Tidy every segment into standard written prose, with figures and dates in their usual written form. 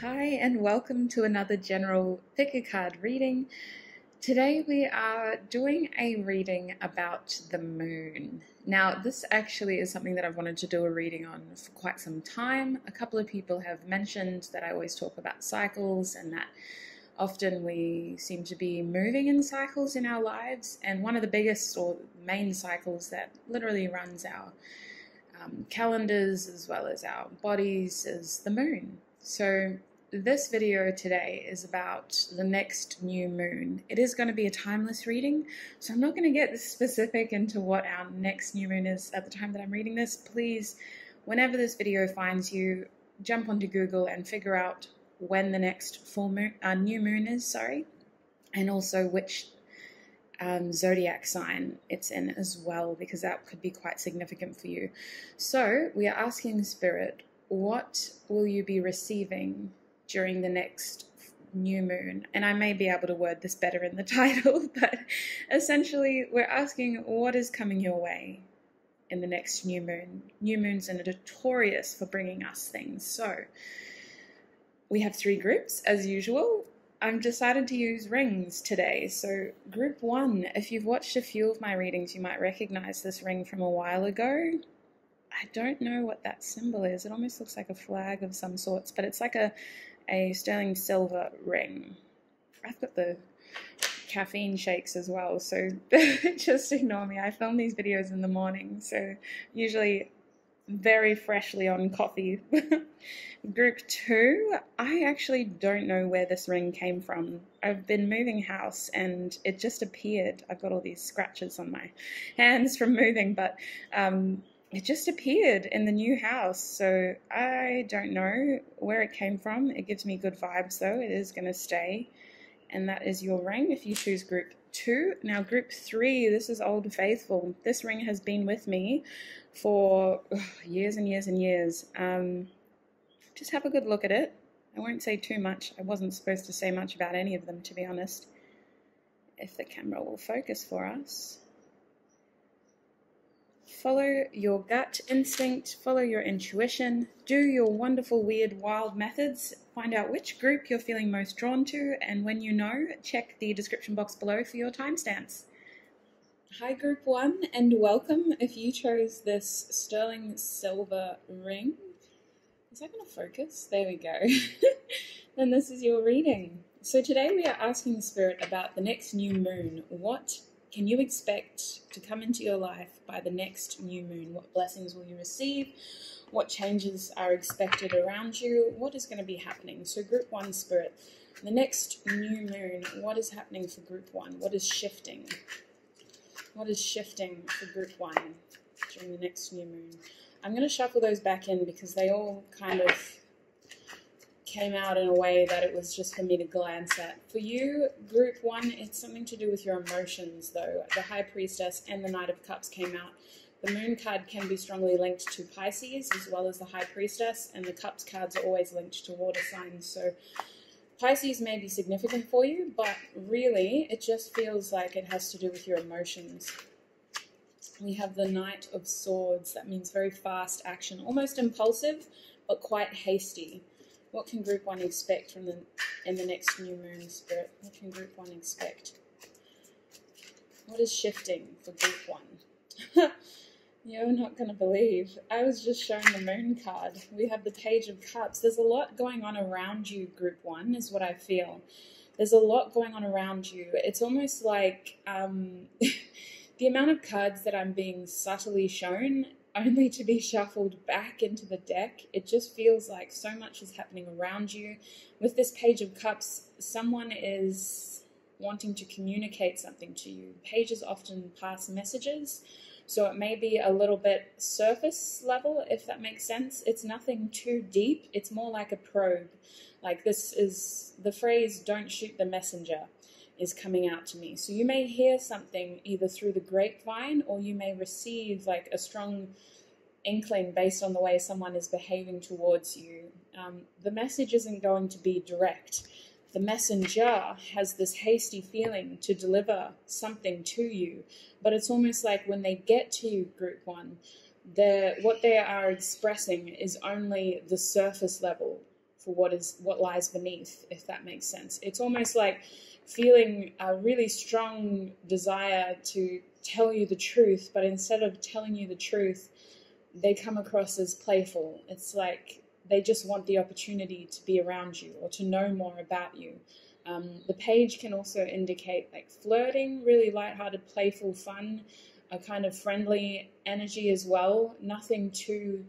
Hi and welcome to another general pick a card reading. Today we are doing a reading about the moon. Now this actually is something that I've wanted to do a reading on for quite some time. A couple of people have mentioned that I always talk about cycles and that often we seem to be moving in cycles in our lives, and one of the biggest or main cycles that literally runs our calendars as well as our bodies is the moon. So this video today is about the next new moon. It is going to be a timeless reading, so I'm not going to get specific into what our next new moon is at the time that I'm reading this. Please, whenever this video finds you, jump onto Google and figure out when the next new moon is, and also which zodiac sign it's in as well, because that could be quite significant for you. So we are asking Spirit, what will you be receiving during the next new moon? And I may be able to word this better in the title, but essentially we're asking what is coming your way in the next new moon. New moons are notorious for bringing us things. So we have 3 groups as usual. I've decided to use rings today. So group 1, if you've watched a few of my readings, you might recognize this ring from a while ago. I don't know what that symbol is. It almost looks like a flag of some sorts, but it's like a sterling silver ring. I've got the caffeine shakes as well, so just ignore me. I film these videos in the morning, so usually very freshly on coffee. Group 2, I actually don't know where this ring came from. I've been moving house and it just appeared. I've got all these scratches on my hands from moving, but it just appeared in the new house, so I don't know where it came from. It gives me good vibes though. It is going to stay, and that is your ring if you choose group 2. Now group 3, this is Old Faithful. This ring has been with me for years and years and years. Just have a good look at it. I won't say too much. I wasn't supposed to say much about any of them, to be honest. If the camera will focus for us. Follow your gut instinct, follow your intuition, do your wonderful, weird, wild methods, find out which group you're feeling most drawn to, and when you know, check the description box below for your timestamps. Hi group 1, and welcome. If you chose this sterling silver ring, is that going to focus? There we go. Then this is your reading. So today we are asking the Spirit about the next new moon. What can you expect to come into your life by the next new moon? What blessings will you receive? What changes are expected around you? What is going to be happening? So group 1 Spirit, the next new moon, what is happening for group 1? What is shifting? What is shifting for group 1 during the next new moon? I'm going to shuffle those back in because they all kind of came out in a way that it was just for me to glance at. For you, group 1, it's something to do with your emotions though. The High Priestess and the Knight of Cups came out. The Moon card can be strongly linked to Pisces as well as the High Priestess, and the Cups cards are always linked to water signs. So Pisces may be significant for you, but really it just feels like it has to do with your emotions. We have the Knight of Swords. That means very fast action, almost impulsive, but quite hasty. What can group 1 expect in the next new moon, Spirit? What can group 1 expect? What is shifting for group 1? You're not going to believe. I was just shown the Moon card. We have the Page of Cups. There's a lot going on around you, group 1, is what I feel. There's a lot going on around you. It's almost like the amount of cards that I'm being subtly shown only to be shuffled back into the deck. It just feels like so much is happening around you. With this Page of Cups, someone is wanting to communicate something to you. Pages often pass messages, so it may be a little bit surface level, if that makes sense. It's nothing too deep. It's more like a probe. Like this is the phrase, "Don't shoot the messenger," is coming out to me. So you may hear something either through the grapevine, or you may receive like a strong inkling based on the way someone is behaving towards you. The message isn't going to be direct. The messenger has this hasty feeling to deliver something to you, but it's almost like when they get to you, group 1, what they are expressing is only the surface level for what lies beneath, if that makes sense. It's almost like feeling a really strong desire to tell you the truth, but instead of telling you the truth, they come across as playful. It's like they just want the opportunity to be around you or to know more about you. The page can also indicate like flirting, really lighthearted, playful fun, a kind of friendly energy as well. Nothing too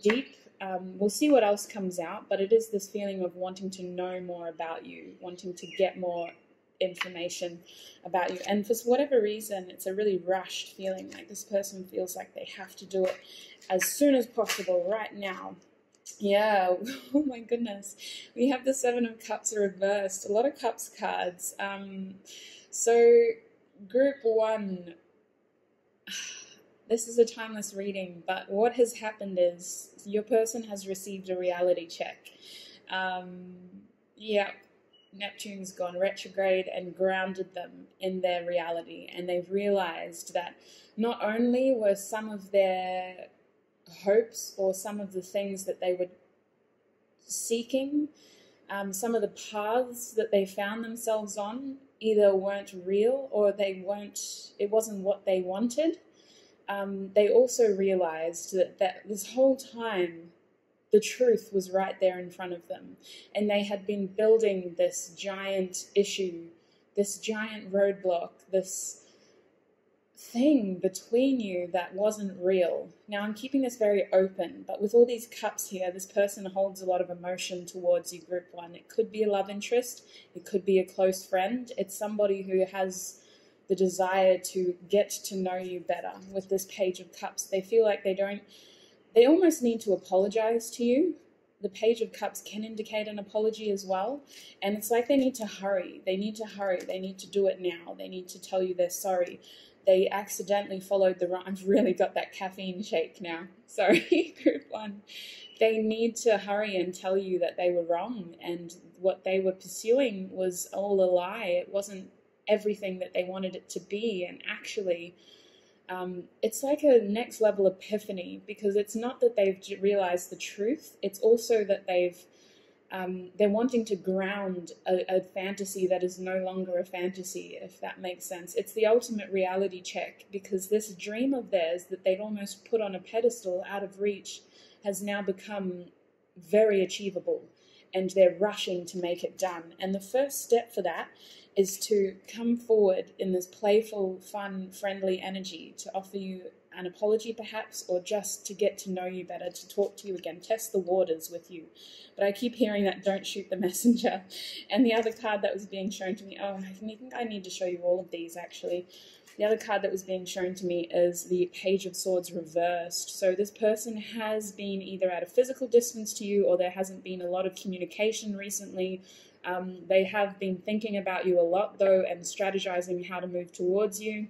deep. We'll see what else comes out, but it is this feeling of wanting to know more about you, wanting to get more information about you. And for whatever reason, it's a really rushed feeling, like this person feels like they have to do it as soon as possible, right now. Yeah, oh my goodness. We have the Seven of Cups reversed, a lot of Cups cards. So group one, this is a timeless reading, but what has happened is your person has received a reality check. Yeah, Neptune's gone retrograde and grounded them in their reality, and they've realized that not only were some of their hopes or some of the things that they were seeking, some of the paths that they found themselves on either weren't real or it wasn't what they wanted. They also realized that this whole time the truth was right there in front of them, and they had been building this giant issue, this giant roadblock, this thing between you that wasn't real. Now I'm keeping this very open, but with all these cups here, this person holds a lot of emotion towards you, group one. It could be a love interest, it could be a close friend, it's somebody who has the desire to get to know you better. With this Page of Cups, they feel like they almost need to apologize to you. The Page of Cups can indicate an apology as well, and it's like they need to hurry. They need to do it now. They need to tell you they're sorry. They accidentally followed the wrong... I've really got that caffeine shake now. Sorry, group one. They need to hurry and tell you that they were wrong, and what they were pursuing was all a lie. It wasn't everything that they wanted it to be, and actually it's like a next level epiphany, because it's not that they've realized the truth, it's also that they're wanting to ground a fantasy that is no longer a fantasy, if that makes sense. It's the ultimate reality check, because this dream of theirs that they'd almost put on a pedestal out of reach has now become very achievable, and they're rushing to make it done. And the first step for that is to come forward in this playful, fun, friendly energy to offer you an apology perhaps, or just to get to know you better, to talk to you again, test the waters with you. But I keep hearing that don't shoot the messenger. And the other card that was being shown to me, I think I need to show you all of these actually. The other card that was being shown to me is the Page of Swords reversed. So this person has been either at a physical distance to you, or there hasn't been a lot of communication recently. They have been thinking about you a lot though, and strategizing how to move towards you.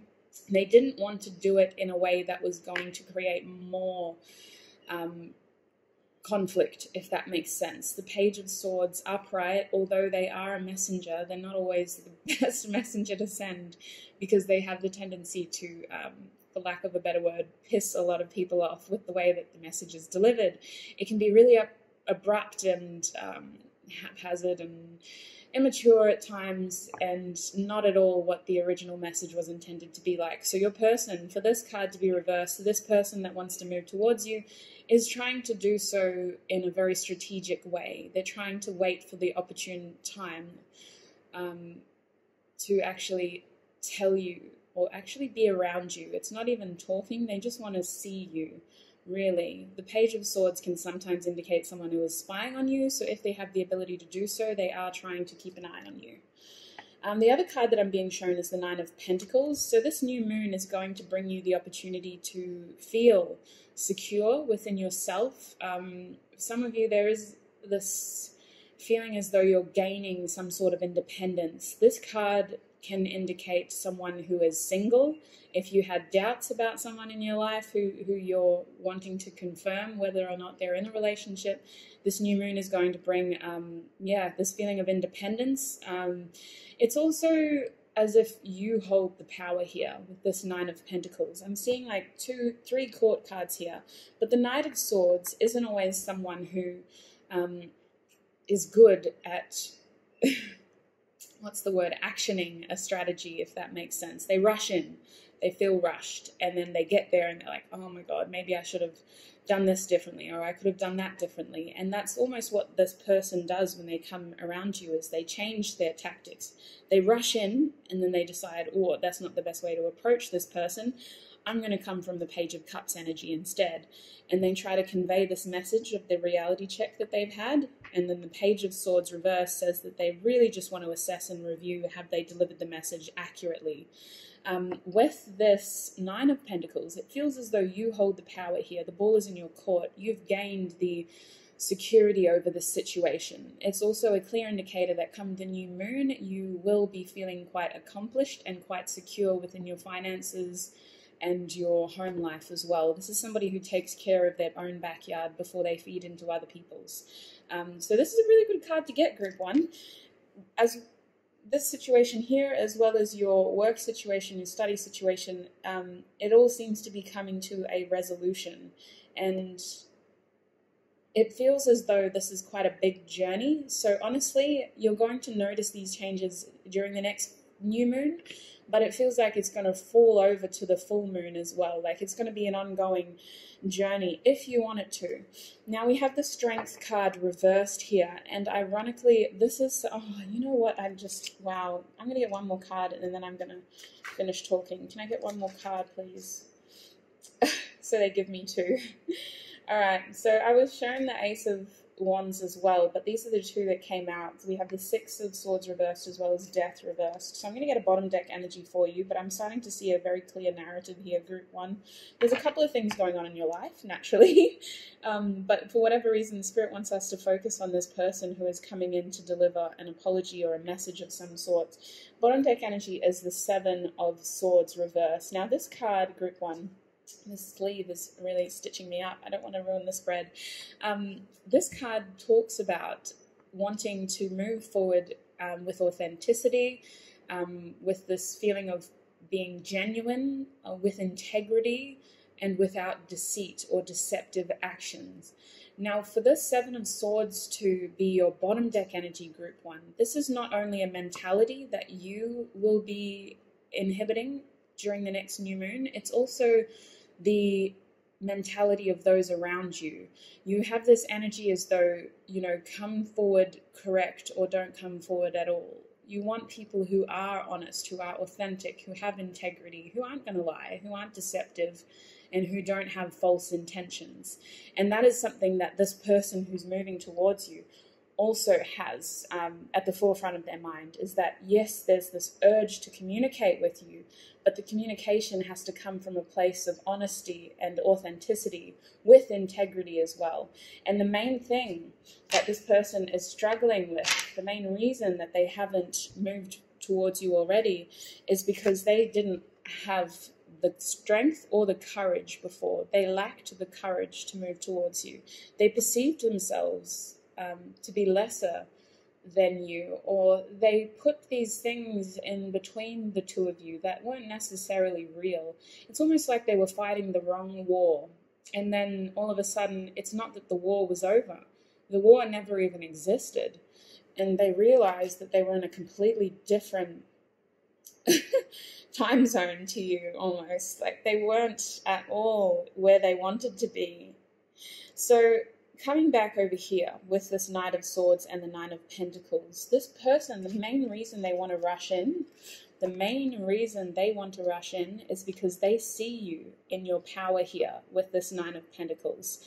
They didn't want to do it in a way that was going to create more conflict, if that makes sense. The Page of Swords upright, although they are a messenger, they're not always the best messenger to send, because they have the tendency to, for lack of a better word, piss a lot of people off with the way that the message is delivered. It can be really abrupt and haphazard and immature at times, and not at all what the original message was intended to be like. So your person, for this card to be reversed, this person that wants to move towards you is trying to do so in a very strategic way. They're trying to wait for the opportune time to actually tell you, or actually be around you. It's not even talking, they just want to see you. Really, the Page of Swords can sometimes indicate someone who is spying on you, so if they have the ability to do so, they are trying to keep an eye on you. The other card that I'm being shown is the Nine of Pentacles. So this new moon is going to bring you the opportunity to feel secure within yourself. Some of you, there is this feeling as though you're gaining some sort of independence. This card can indicate someone who is single. If you had doubts about someone in your life who you're wanting to confirm whether or not they're in a relationship, this new moon is going to bring, this feeling of independence. It's also as if you hold the power here with this Nine of Pentacles. I'm seeing like 2-3 court cards here, but the Knight of Swords isn't always someone who is good at what's the word, actioning a strategy, if that makes sense. They rush in, they feel rushed, and then they get there and they're like, oh my God, maybe I should have done this differently, or I could have done that differently. And that's almost what this person does when they come around you, is they change their tactics. They rush in and then they decide, oh, that's not the best way to approach this person. I'm going to come from the Page of Cups energy instead. And they try to convey this message of the reality check that they've had. And then the Page of Swords reverse says that they really just want to assess and review, have they delivered the message accurately. With this Nine of Pentacles, it feels as though you hold the power here. The ball is in your court. You've gained the security over the situation. It's also a clear indicator that come the new moon, you will be feeling quite accomplished and quite secure within your finances and your home life as well. This is somebody who takes care of their own backyard before they feed into other people's. So this is a really good card to get, Group 1. As this situation here, as well as your work situation, your study situation, it all seems to be coming to a resolution. And it feels as though this is quite a big journey. So honestly, you're going to notice these changes during the next new moon, but it feels like it's going to fall over to the full moon as well. Like it's going to be an ongoing journey if you want it to. Now we have the Strength card reversed here, and ironically this is, oh, you know what, wow, I'm going to get one more card and then I'm going to finish talking. Can I get one more card, please? So they give me two. All right, so I was shown the Ace of Wands as well, but these are the two that came out. So we have the Six of Swords reversed as well as Death reversed. So I'm going to get a bottom deck energy for you, but I'm starting to see a very clear narrative here, Group 1. There's a couple of things going on in your life, naturally, but for whatever reason, Spirit wants us to focus on this person who is coming in to deliver an apology or a message of some sort. Bottom deck energy is the Seven of Swords reversed. Now this card, Group 1, this sleeve is really stitching me up. I don't want to ruin the spread. This card talks about wanting to move forward with authenticity, with this feeling of being genuine, with integrity, and without deceit or deceptive actions. Now, for this Seven of Swords to be your bottom deck energy, Group 1, this is not only a mentality that you will be inhibiting during the next new moon, it's also the mentality of those around you. You have this energy as though, you know, come forward correct or don't come forward at all. You want people who are honest, who are authentic, who have integrity, who aren't going to lie, who aren't deceptive, and who don't have false intentions. And that is something that this person who's moving towards you also has at the forefront of their mind, is that yes, there's this urge to communicate with you, but the communication has to come from a place of honesty and authenticity with integrity as well. And the main thing that this person is struggling with, the main reason that they haven't moved towards you already, is because they didn't have the strength or the courage before. They lacked the courage to move towards you. They perceived themselves to be lesser than you, or they put these things in between the two of you that weren't necessarily real. It's almost like they were fighting the wrong war, and then all of a sudden it's not that the war was over. The war never even existed, and they realized that they were in a completely different time zone to you, almost. Like they weren't at all where they wanted to be. So coming back over here with this Knight of Swords and the Nine of Pentacles, this person, the main reason they want to rush in, is because they see you in your power here with this Nine of Pentacles.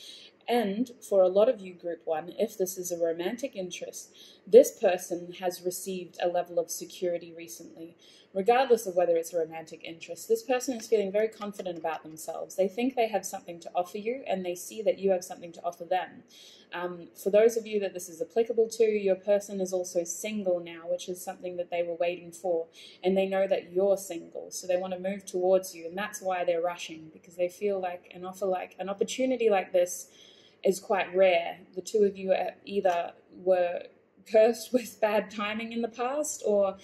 And for a lot of you, Group 1, if this is a romantic interest, this person has received a level of security recently. Regardless of whether it's a romantic interest, this person is feeling very confident about themselves. They think they have something to offer you, and they see that you have something to offer them. For those of you that this is applicable to, your person is also single now, which is something that they were waiting for, and they know that you're single, so they want to move towards you, and that's why they're rushing, because they feel like an opportunity like this is quite rare. The two of you either were cursed with bad timing in the past, or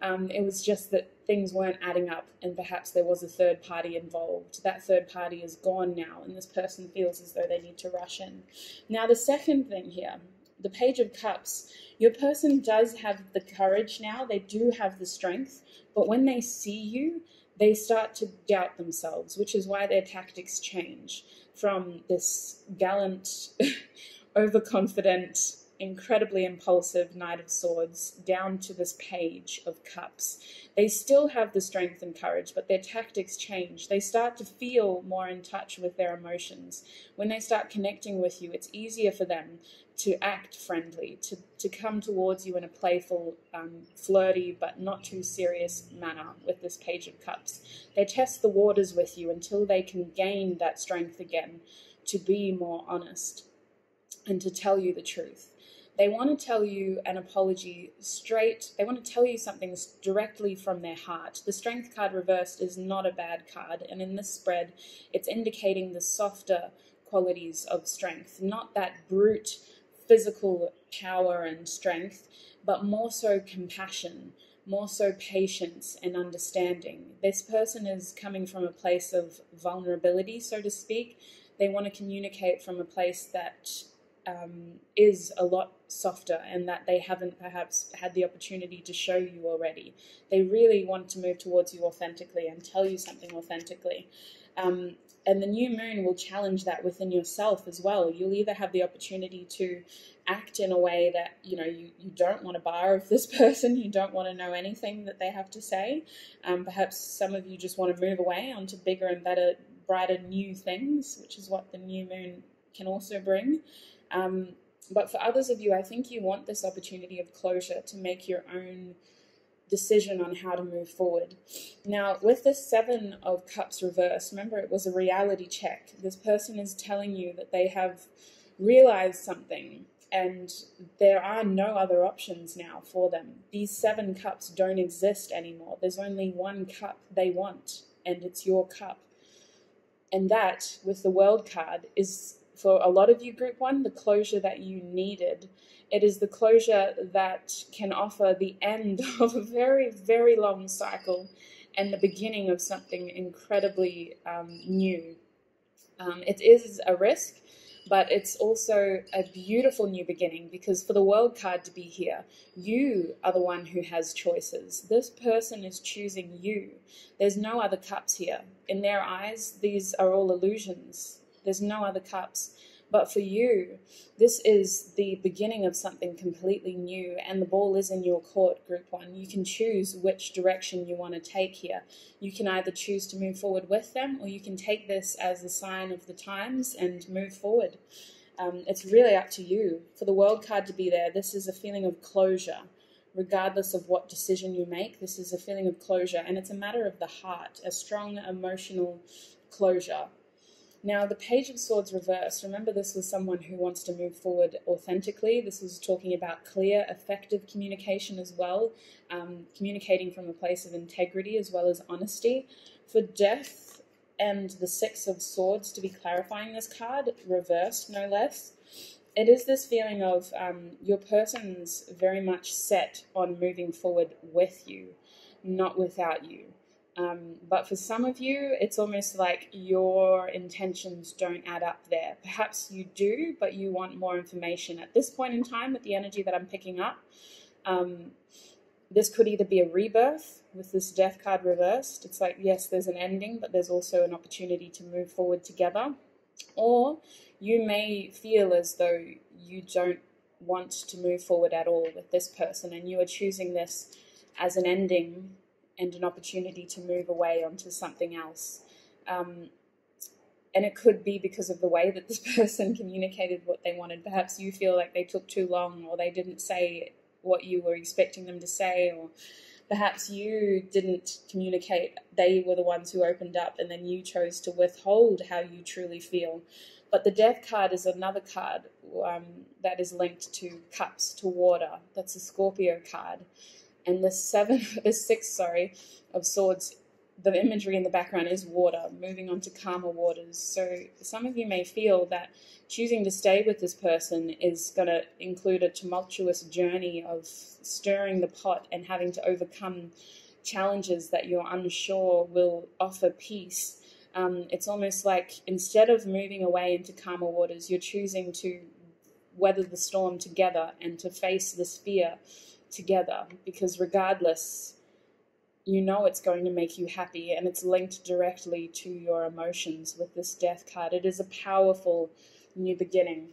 it was just that things weren't adding up, and perhaps there was a third party involved. That third party is gone now, and this person feels as though they need to rush in. Now, the second thing here the Page of Cups, your person does have the courage now. They do have the strength, but when they see you, they start to doubt themselves, which is why their tactics change from this gallant, overconfident, incredibly impulsive Knight of Swords down to this Page of Cups. They still have the strength and courage, but their tactics change. They start to feel more in touch with their emotions. When they start connecting with you, it's easier for them to act friendly, to come towards you in a playful, flirty, but not too serious manner with this Page of Cups. They test the waters with you until they can gain that strength again to be more honest and to tell you the truth. They want to tell you an apology straight. They want to tell you something directly from their heart. The Strength card reversed is not a bad card, and in this spread, it's indicating the softer qualities of strength, not that brute physical power and strength, but more so compassion, more so patience and understanding. This person is coming from a place of vulnerability, so to speak. They want to communicate from a place that is a lot softer and that they haven't perhaps had the opportunity to show you already. They really want to move towards you authentically and tell you something authentically. And the new moon will challenge that within yourself as well. You'll either have the opportunity to act in a way that, you don't want to bar of this person, you don't want to know anything that they have to say. Perhaps some of you just want to move away onto bigger and better, brighter new things, which is what the new moon can also bring. But for others of you, I think you want this opportunity of closure to make your own decision on how to move forward. Now, with the Seven of Cups reversed, remember it was a reality check. This person is telling you that they have realized something and there are no other options now for them. These 7 cups don't exist anymore. There's only one cup they want, and it's your cup. And that, with the World card, is, for a lot of you, Group 1, the closure that you needed. It is the closure that can offer the end of a very, very long cycle and the beginning of something incredibly new. It is a risk, but it's also a beautiful new beginning, because for the World card to be here, you are the one who has choices. This person is choosing you. There's no other cups here. In their eyes, these are all illusions. There's no other cups. But for you, this is the beginning of something completely new, and the ball is in your court, Group 1. You can choose which direction you want to take here. You can either choose to move forward with them, or you can take this as a sign of the times and move forward. It's really up to you. For the World card to be there, this is a feeling of closure. Regardless of what decision you make, this is a feeling of closure, and it's a matter of the heart, a strong emotional closure. Now, the Page of Swords reversed, remember this was someone who wants to move forward authentically. This was talking about clear, effective communication as well, communicating from a place of integrity as well as honesty. For Death and the 6 of Swords, to be clarifying this card, reversed no less, it is this feeling of your person's very much set on moving forward with you, not without you. But for some of you, it's almost like your intentions don't add up there. Perhaps you do, but you want more information. At this point in time, with the energy that I'm picking up, this could either be a rebirth with this Death card reversed. It's like, yes, there's an ending, but there's also an opportunity to move forward together. Or you may feel as though you don't want to move forward at all with this person, and you are choosing this as an ending and an opportunity to move away onto something else. And it could be because of the way that this person communicated what they wanted. Perhaps you feel like they took too long, or they didn't say what you were expecting them to say, or perhaps you didn't communicate. They were the ones who opened up, and then you chose to withhold how you truly feel. But the Death card is another card that is linked to cups, to water. That's a Scorpio card. And the 6 of Swords, the imagery in the background is water, moving on to calmer waters. So some of you may feel that choosing to stay with this person is going to include a tumultuous journey of stirring the pot and having to overcome challenges that you're unsure will offer peace. It's almost like instead of moving away into calmer waters, you're choosing to weather the storm together and to face this fear together, because regardless, you know it's going to make you happy, and it's linked directly to your emotions with this Death card. It is a powerful new beginning.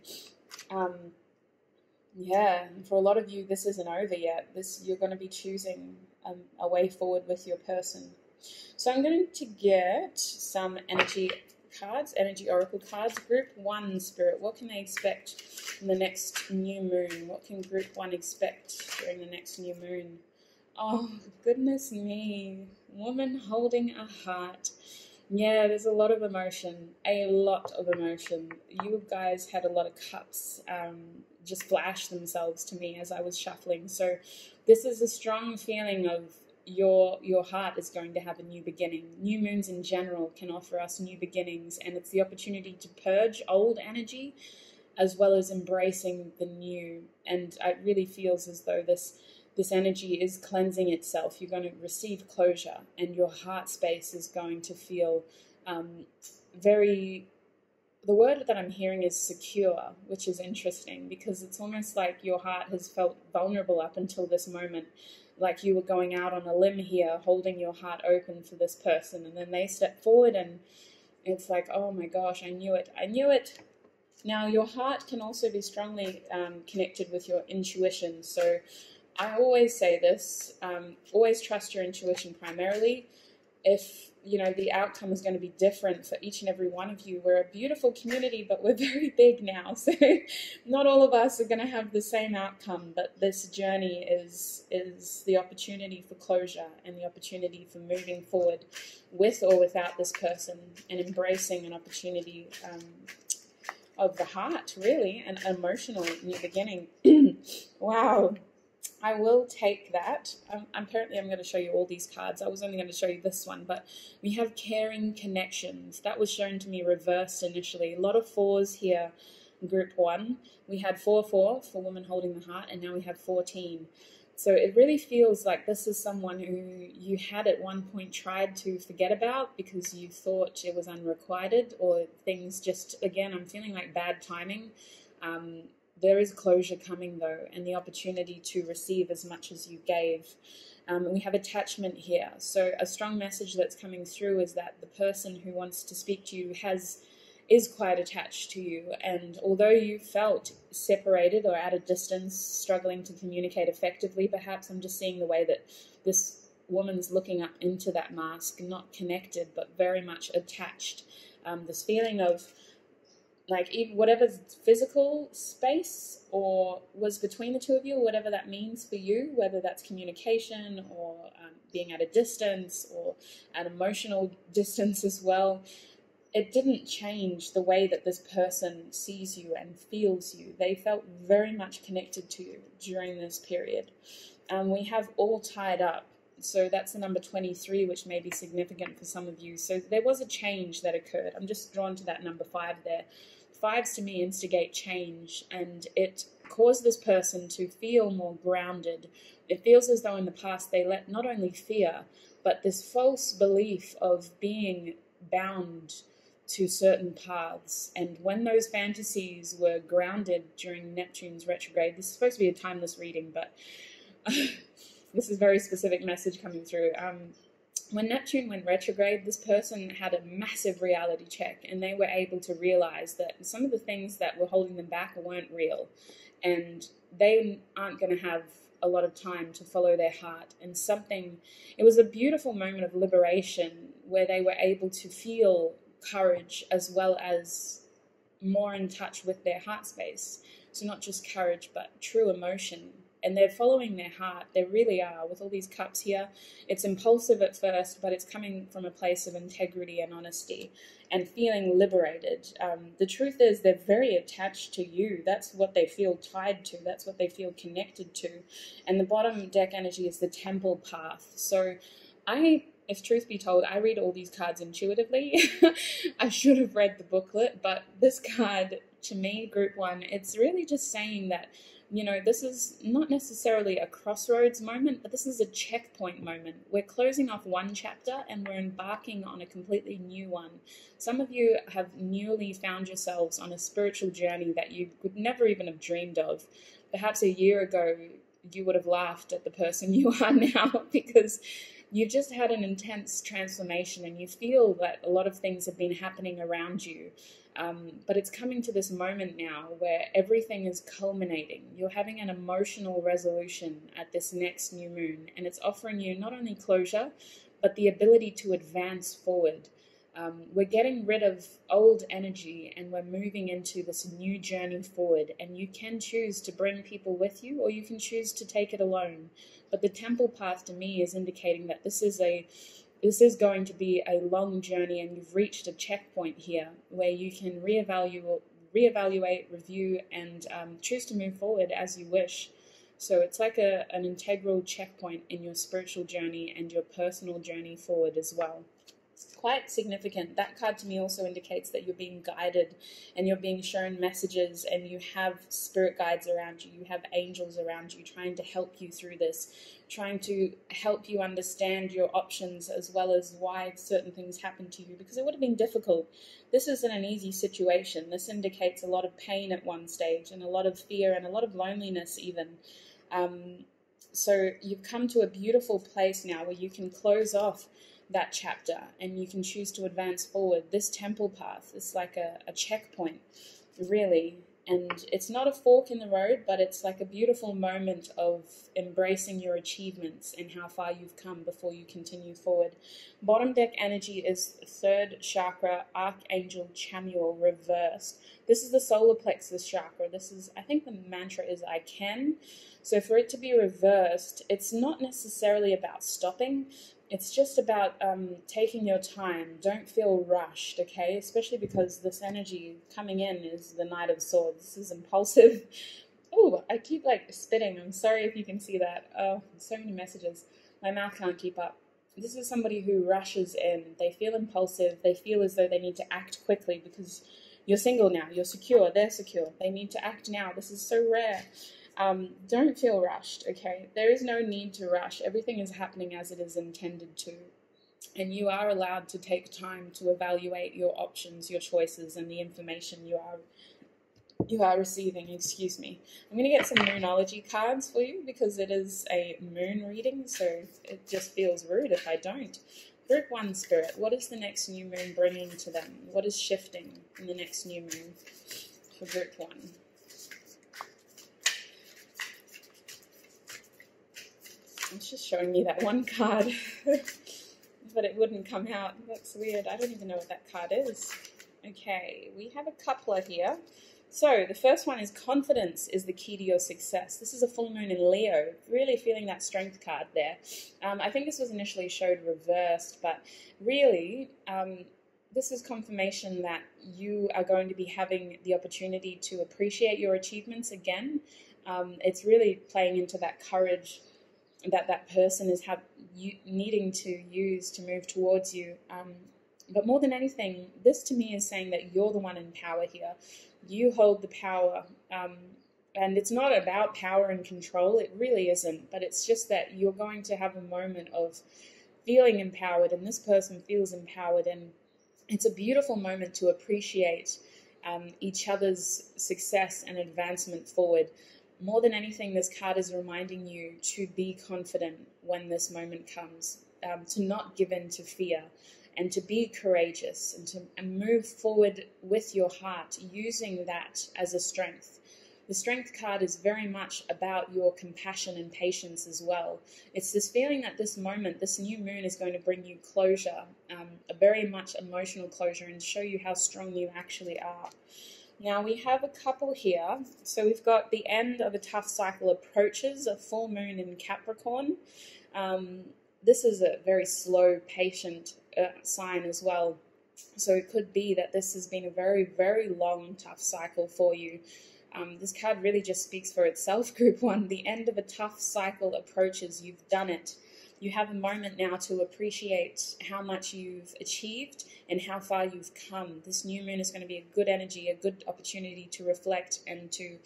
Yeah, and for a lot of you, this isn't over yet. You're going to be choosing a way forward with your person. So I'm going to get some energy cards, energy oracle cards. Group 1 spirit, what can they expect in the next new moon? What can group 1 expect during the next new moon? Oh, goodness me. Woman holding a heart. Yeah, there's a lot of emotion. A lot of emotion. You guys had a lot of cups just flash themselves to me as I was shuffling. So this is a strong feeling of your heart is going to have a new beginning. New moons in general can offer us new beginnings, and it's the opportunity to purge old energy as well as embracing the new. And it really feels as though this energy is cleansing itself. You're going to receive closure, and your heart space is going to feel the word that I'm hearing is secure, which is interesting, because it's almost like your heart has felt vulnerable up until this moment, like you were going out on a limb here, holding your heart open for this person, and then they step forward, and it's like, oh my gosh, I knew it. Now, your heart can also be strongly connected with your intuition. So I always say this, always trust your intuition primarily. If, the outcome is going to be different for each and every one of you. We're a beautiful community, but we're very big now. So not all of us are going to have the same outcome, but this journey is the opportunity for closure and the opportunity for moving forward with or without this person, and embracing an opportunity of the heart, really, an emotional new beginning. Wow. I will take that. Apparently I'm going to show you all these cards. I was only going to show you this one, but we have caring connections. That was shown to me reversed initially. A lot of 4s here in group 1. We had 4-4 for woman holding the heart, and now we have 14. So it really feels like this is someone who you had at one point tried to forget about because you thought it was unrequited, or things just, again, I'm feeling like bad timing. There is closure coming, though, and the opportunity to receive as much as you gave. We have attachment here. So a strong message that's coming through is that the person who wants to speak to you is quite attached to you. And although you felt separated or at a distance, struggling to communicate effectively, perhaps I'm just seeing the way that this woman's looking up into that mask, not connected, but very much attached. This feeling of, like, even whatever's physical space or was between the two of you, or whatever that means for you, whether that's communication or being at a distance or an emotional distance as well, it didn't change the way that this person sees you and feels you. They felt very much connected to you during this period. We have all tied up. So that's the number 23, which may be significant for some of you. So there was a change that occurred. I'm just drawn to that number 5 there. 5s to me instigate change, and it caused this person to feel more grounded. It feels as though in the past they let not only fear, but this false belief of being bound to certain paths. And when those fantasies were grounded during Neptune's retrograde, this is supposed to be a timeless reading, but this is a very specific message coming through. When Neptune went retrograde, this person had a massive reality check, and they were able to realize that some of the things that were holding them back weren't real, and they aren't going to have a lot of time to follow their heart. And it was a beautiful moment of liberation where they were able to feel courage as well as more in touch with their heart space. So not just courage, but true emotion. And they're following their heart. They really are. With all these cups here, it's impulsive at first, but it's coming from a place of integrity and honesty and feeling liberated. The truth is they're very attached to you. That's what they feel tied to. That's what they feel connected to. And the bottom deck energy is the temple path. So if truth be told, I read all these cards intuitively. I should have read the booklet, but this card, to me, group 1, it's really just saying that you know, this is not necessarily a crossroads moment, but this is a checkpoint moment. We're closing off one chapter and we're embarking on a completely new one. Some of you have newly found yourselves on a spiritual journey that you could never even have dreamed of. Perhaps a year ago, you would have laughed at the person you are now because you've just had an intense transformation and you feel that a lot of things have been happening around you. But it's coming to this moment now where everything is culminating. You're having an emotional resolution at this next new moon, and it's offering you not only closure, but the ability to advance forward. We're getting rid of old energy and we're moving into this new journey forward, and you can choose to bring people with you or you can choose to take it alone. But the temple path to me is indicating that this is going to be a long journey, and you've reached a checkpoint here where you can reevaluate, review, and choose to move forward as you wish. So it's like an integral checkpoint in your spiritual journey and your personal journey forward as well. It's quite significant. That card to me also indicates that you're being guided and you're being shown messages, and you have spirit guides around you. You have angels around you trying to help you through this, trying to help you understand your options as well as why certain things happen to you, because it would have been difficult. This isn't an easy situation. This indicates a lot of pain at one stage and a lot of fear and a lot of loneliness even. So you've come to a beautiful place now where you can close off that chapter and you can choose to advance forward. This temple path is like a checkpoint, really. And it's not a fork in the road, but it's like a beautiful moment of embracing your achievements and how far you've come before you continue forward. Bottom deck energy is third chakra, Archangel Chamuel reversed. This is the solar plexus chakra. This is, I think the mantra is I can. So for it to be reversed, it's not necessarily about stopping. It's just about taking your time. Don't feel rushed, okay? Especially because this energy coming in is the Knight of Swords. This is impulsive. Oh, I keep like spitting. I'm sorry if you can see that. Oh, so many messages. My mouth can't keep up. This is somebody who rushes in. They feel impulsive. They feel as though they need to act quickly because you're single now. You're secure. They're secure. They need to act now. This is so rare. Don't feel rushed, okay? There is no need to rush. Everything is happening as it is intended to. And you are allowed to take time to evaluate your options, your choices, and the information you are receiving. Excuse me. I'm going to get some Moonology cards for you because it is a moon reading, so it just feels rude if I don't. Group 1 Spirit, what is the next new moon bringing to them? What is shifting in the next new moon for Group 1? It's just showing me that one card, but it wouldn't come out. That's weird. I don't even know what that card is. Okay, we have a coupler here. So the first one is confidence is the key to your success. This is a full moon in Leo. Really feeling that strength card there. I think this was initially showed reversed, but really this is confirmation that you are going to be having the opportunity to appreciate your achievements again. It's really playing into that courage that person is needing to use to move towards you. But more than anything, this to me is saying that you're the one in power here. You hold the power. And it's not about power and control. It really isn't. But it's just that you're going to have a moment of feeling empowered, and this person feels empowered. And it's a beautiful moment to appreciate each other's success and advancement forward. More than anything, this card is reminding you to be confident when this moment comes, to not give in to fear, and to be courageous and move forward with your heart, using that as a strength. The strength card is very much about your compassion and patience as well. It's this feeling that this moment, this new moon, is going to bring you closure, a very much emotional closure, and show you how strong you actually are. Now we have a couple here. So we've got the end of a tough cycle approaches, a full moon in Capricorn. This is a very slow, patient sign as well. So it could be that this has been a very, very long, tough cycle for you. This card really just speaks for itself, Group 1. The end of a tough cycle approaches. You've done it. You have a moment now to appreciate how much you've achieved and how far you've come. This new moon is going to be a good energy, a good opportunity to reflect and to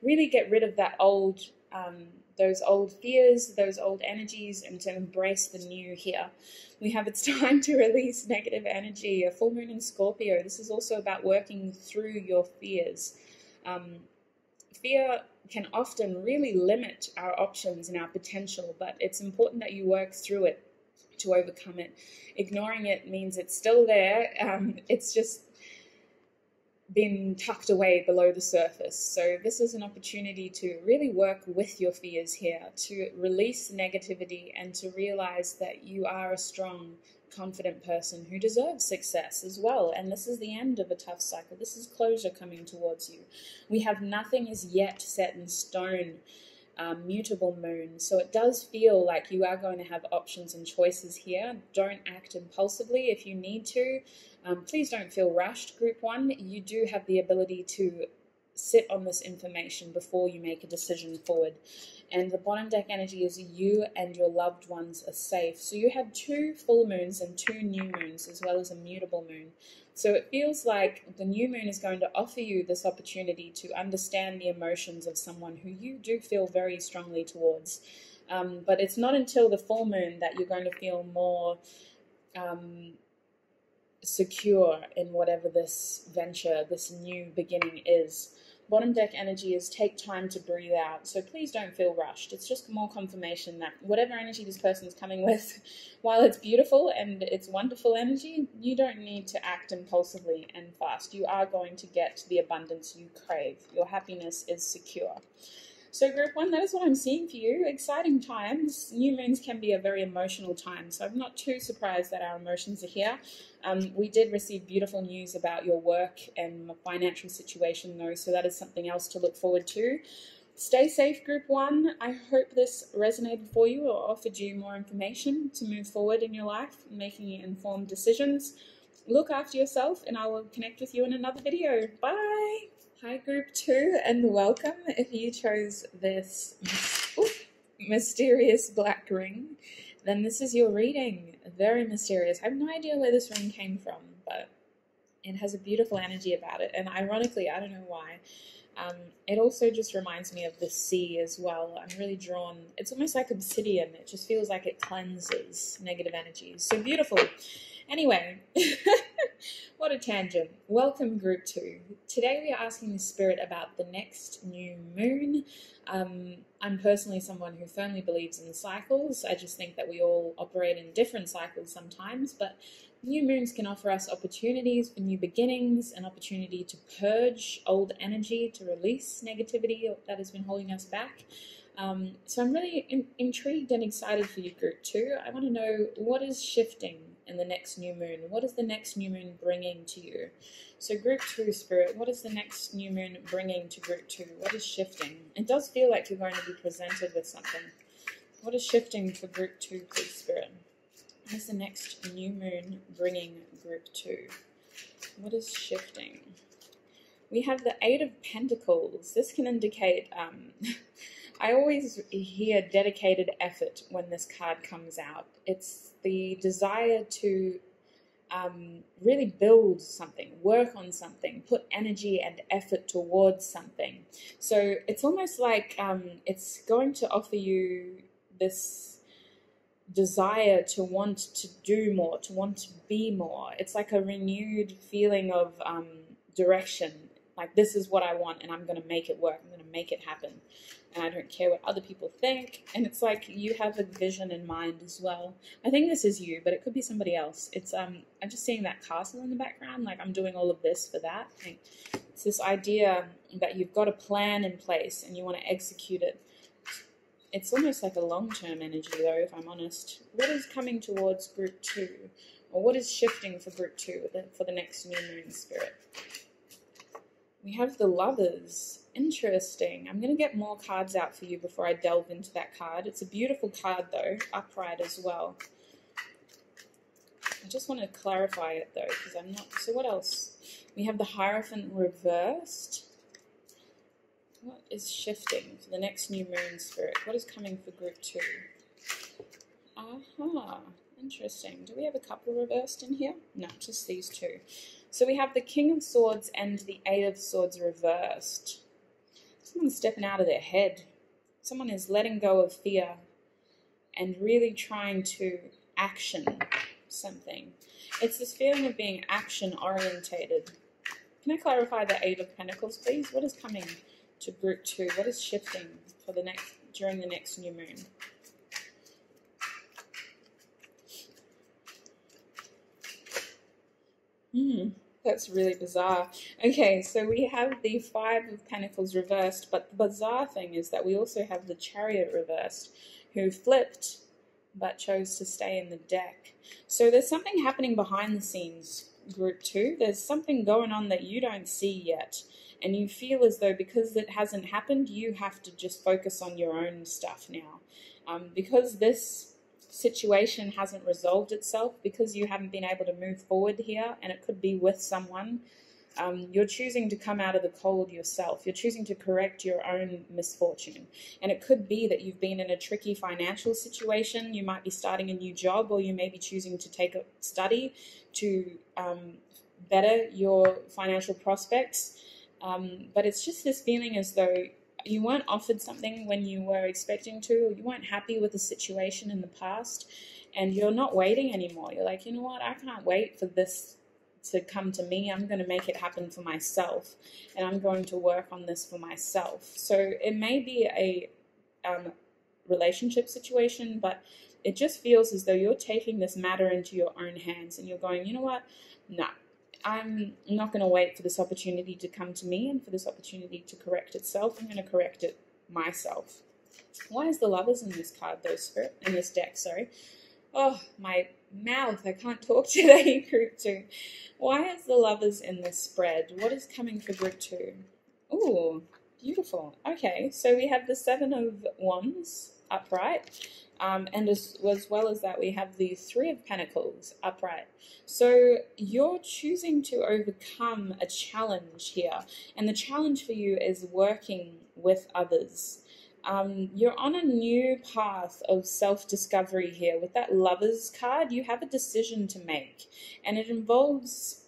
really get rid of that those old fears, those old energies, and to embrace the new here. We have it's time to release negative energy, a full moon in Scorpio. This is also about working through your fears. Fear can often really limit our options and our potential, but it's important that you work through it to overcome it. Ignoring it means it's still there. It's just been tucked away below the surface. So this is an opportunity to really work with your fears here, to release negativity and to realize that you are a strong, confident person who deserves success as well. And this is the end of a tough cycle. This is closure coming towards you. We have nothing as yet set in stone. Mutable moon. So it does feel like you are going to have options and choices here. Don't act impulsively if you need to. Please don't feel rushed, Group 1. You do have the ability to sit on this information before you make a decision forward. And the bottom deck energy is you and your loved ones are safe. So you have 2 full moons and 2 new moons as well as a mutable moon. So it feels like the new moon is going to offer you this opportunity to understand the emotions of someone who you do feel very strongly towards. But it's not until the full moon that you're going to feel more secure in whatever this venture, this new beginning is. Bottom deck energy is take time to breathe out. So please don't feel rushed. It's just more confirmation that whatever energy this person is coming with, while it's beautiful and it's wonderful energy, you don't need to act impulsively and fast. You are going to get the abundance you crave. Your happiness is secure. So Group 1, that is what I'm seeing for you. Exciting times. New moons can be a very emotional time, so I'm not too surprised that our emotions are here. We did receive beautiful news about your work and financial situation, though, so that is something else to look forward to. Stay safe, Group 1. I hope this resonated for you or offered you more information to move forward in your life, making informed decisions. Look after yourself, and I will connect with you in another video. Bye! Hi Group 2 and welcome. If you chose this mysterious black ring, then this is your reading. Very mysterious. I have no idea where this ring came from, but it has a beautiful energy about it. And ironically, I don't know why, it also just reminds me of the sea as well. I'm really drawn. It's almost like obsidian. It just feels like it cleanses negative energies. So beautiful. Anyway, what a tangent. Welcome Group 2. Today we are asking the spirit about the next new moon. I'm personally someone who firmly believes in cycles. I just think that we all operate in different cycles sometimes, but new moons can offer us opportunities for new beginnings, an opportunity to purge old energy, to release negativity that has been holding us back. So I'm really intrigued and excited for you, Group 2. I want to know what is shifting in the next new moon. What is the next new moon bringing to you? So Group 2, Spirit, what is the next new moon bringing to Group 2? What is shifting? It does feel like you're going to be presented with something. What is shifting for Group 2, please, Spirit? What is the next new moon bringing Group 2? What is shifting? We have the 8 of Pentacles. This can indicate... I always hear dedicated effort when this card comes out. It's the desire to really build something, work on something, put energy and effort towards something. So it's almost like it's going to offer you this desire to want to do more, to want to be more. It's like a renewed feeling of direction. Like, this is what I want and I'm going to make it work. I'm going to make it happen. And I don't care what other people think. And it's like you have a vision in mind as well. I think this is you, but it could be somebody else. It's I'm just seeing that castle in the background. Like, I'm doing all of this for that. It's this idea that you've got a plan in place and you want to execute it. It's almost like a long-term energy, though, if I'm honest. What is coming towards Group 2? Or what is shifting for Group 2 for the next new moon, Spirit? We have the Lovers. Interesting. I'm going to get more cards out for you before I delve into that card. It's a beautiful card, though. Upright as well. I just want to clarify it, though, because I'm not... So what else? We have the Hierophant reversed. What is shifting for the next new moon, Spirit? What is coming for Group 2? Aha, interesting. Do we have a couple reversed in here? No, just these two. So we have the King of Swords and the Eight of Swords reversed. Someone's stepping out of their head. Someone is letting go of fear and really trying to action something. It's this feeling of being action orientated. Can I clarify the Eight of Pentacles, please? What is coming to group 2? What is shifting for the next during the next new moon? That's really bizarre. Okay, so we have the Five of Pentacles reversed, but the bizarre thing is that we also have the Chariot reversed, who flipped but chose to stay in the deck. So there's something happening behind the scenes, group 2. There's something going on that you don't see yet, and you feel as though because it hasn't happened, you have to just focus on your own stuff now. Because this situation hasn't resolved itself, because you haven't been able to move forward here, and it could be with someone, you're choosing to come out of the cold yourself. You're choosing to correct your own misfortune. And it could be that you've been in a tricky financial situation. You might be starting a new job, or you may be choosing to take a study to better your financial prospects. But it's just this feeling as though you weren't offered something when you were expecting to, or you weren't happy with the situation in the past, and you're not waiting anymore. You're like, you know what, I can't wait for this to come to me. I'm going to make it happen for myself, and I'm going to work on this for myself. So it may be a relationship situation, but it just feels as though you're taking this matter into your own hands, and you're going, you know what, no. I'm not going to wait for this opportunity to come to me and for this opportunity to correct itself. I'm going to correct it myself. Why is the Lovers in this card, though, Spirit? In this deck, sorry. Oh, my mouth. I can't talk today, group 2. Why is the Lovers in this spread? What is coming for group 2? Ooh, beautiful. Okay, so we have the Seven of Wands upright. And as well as that, we have the Three of Pentacles upright. So you're choosing to overcome a challenge here. And the challenge for you is working with others. You're on a new path of self-discovery here. With that Lovers card, you have a decision to make. And it involves,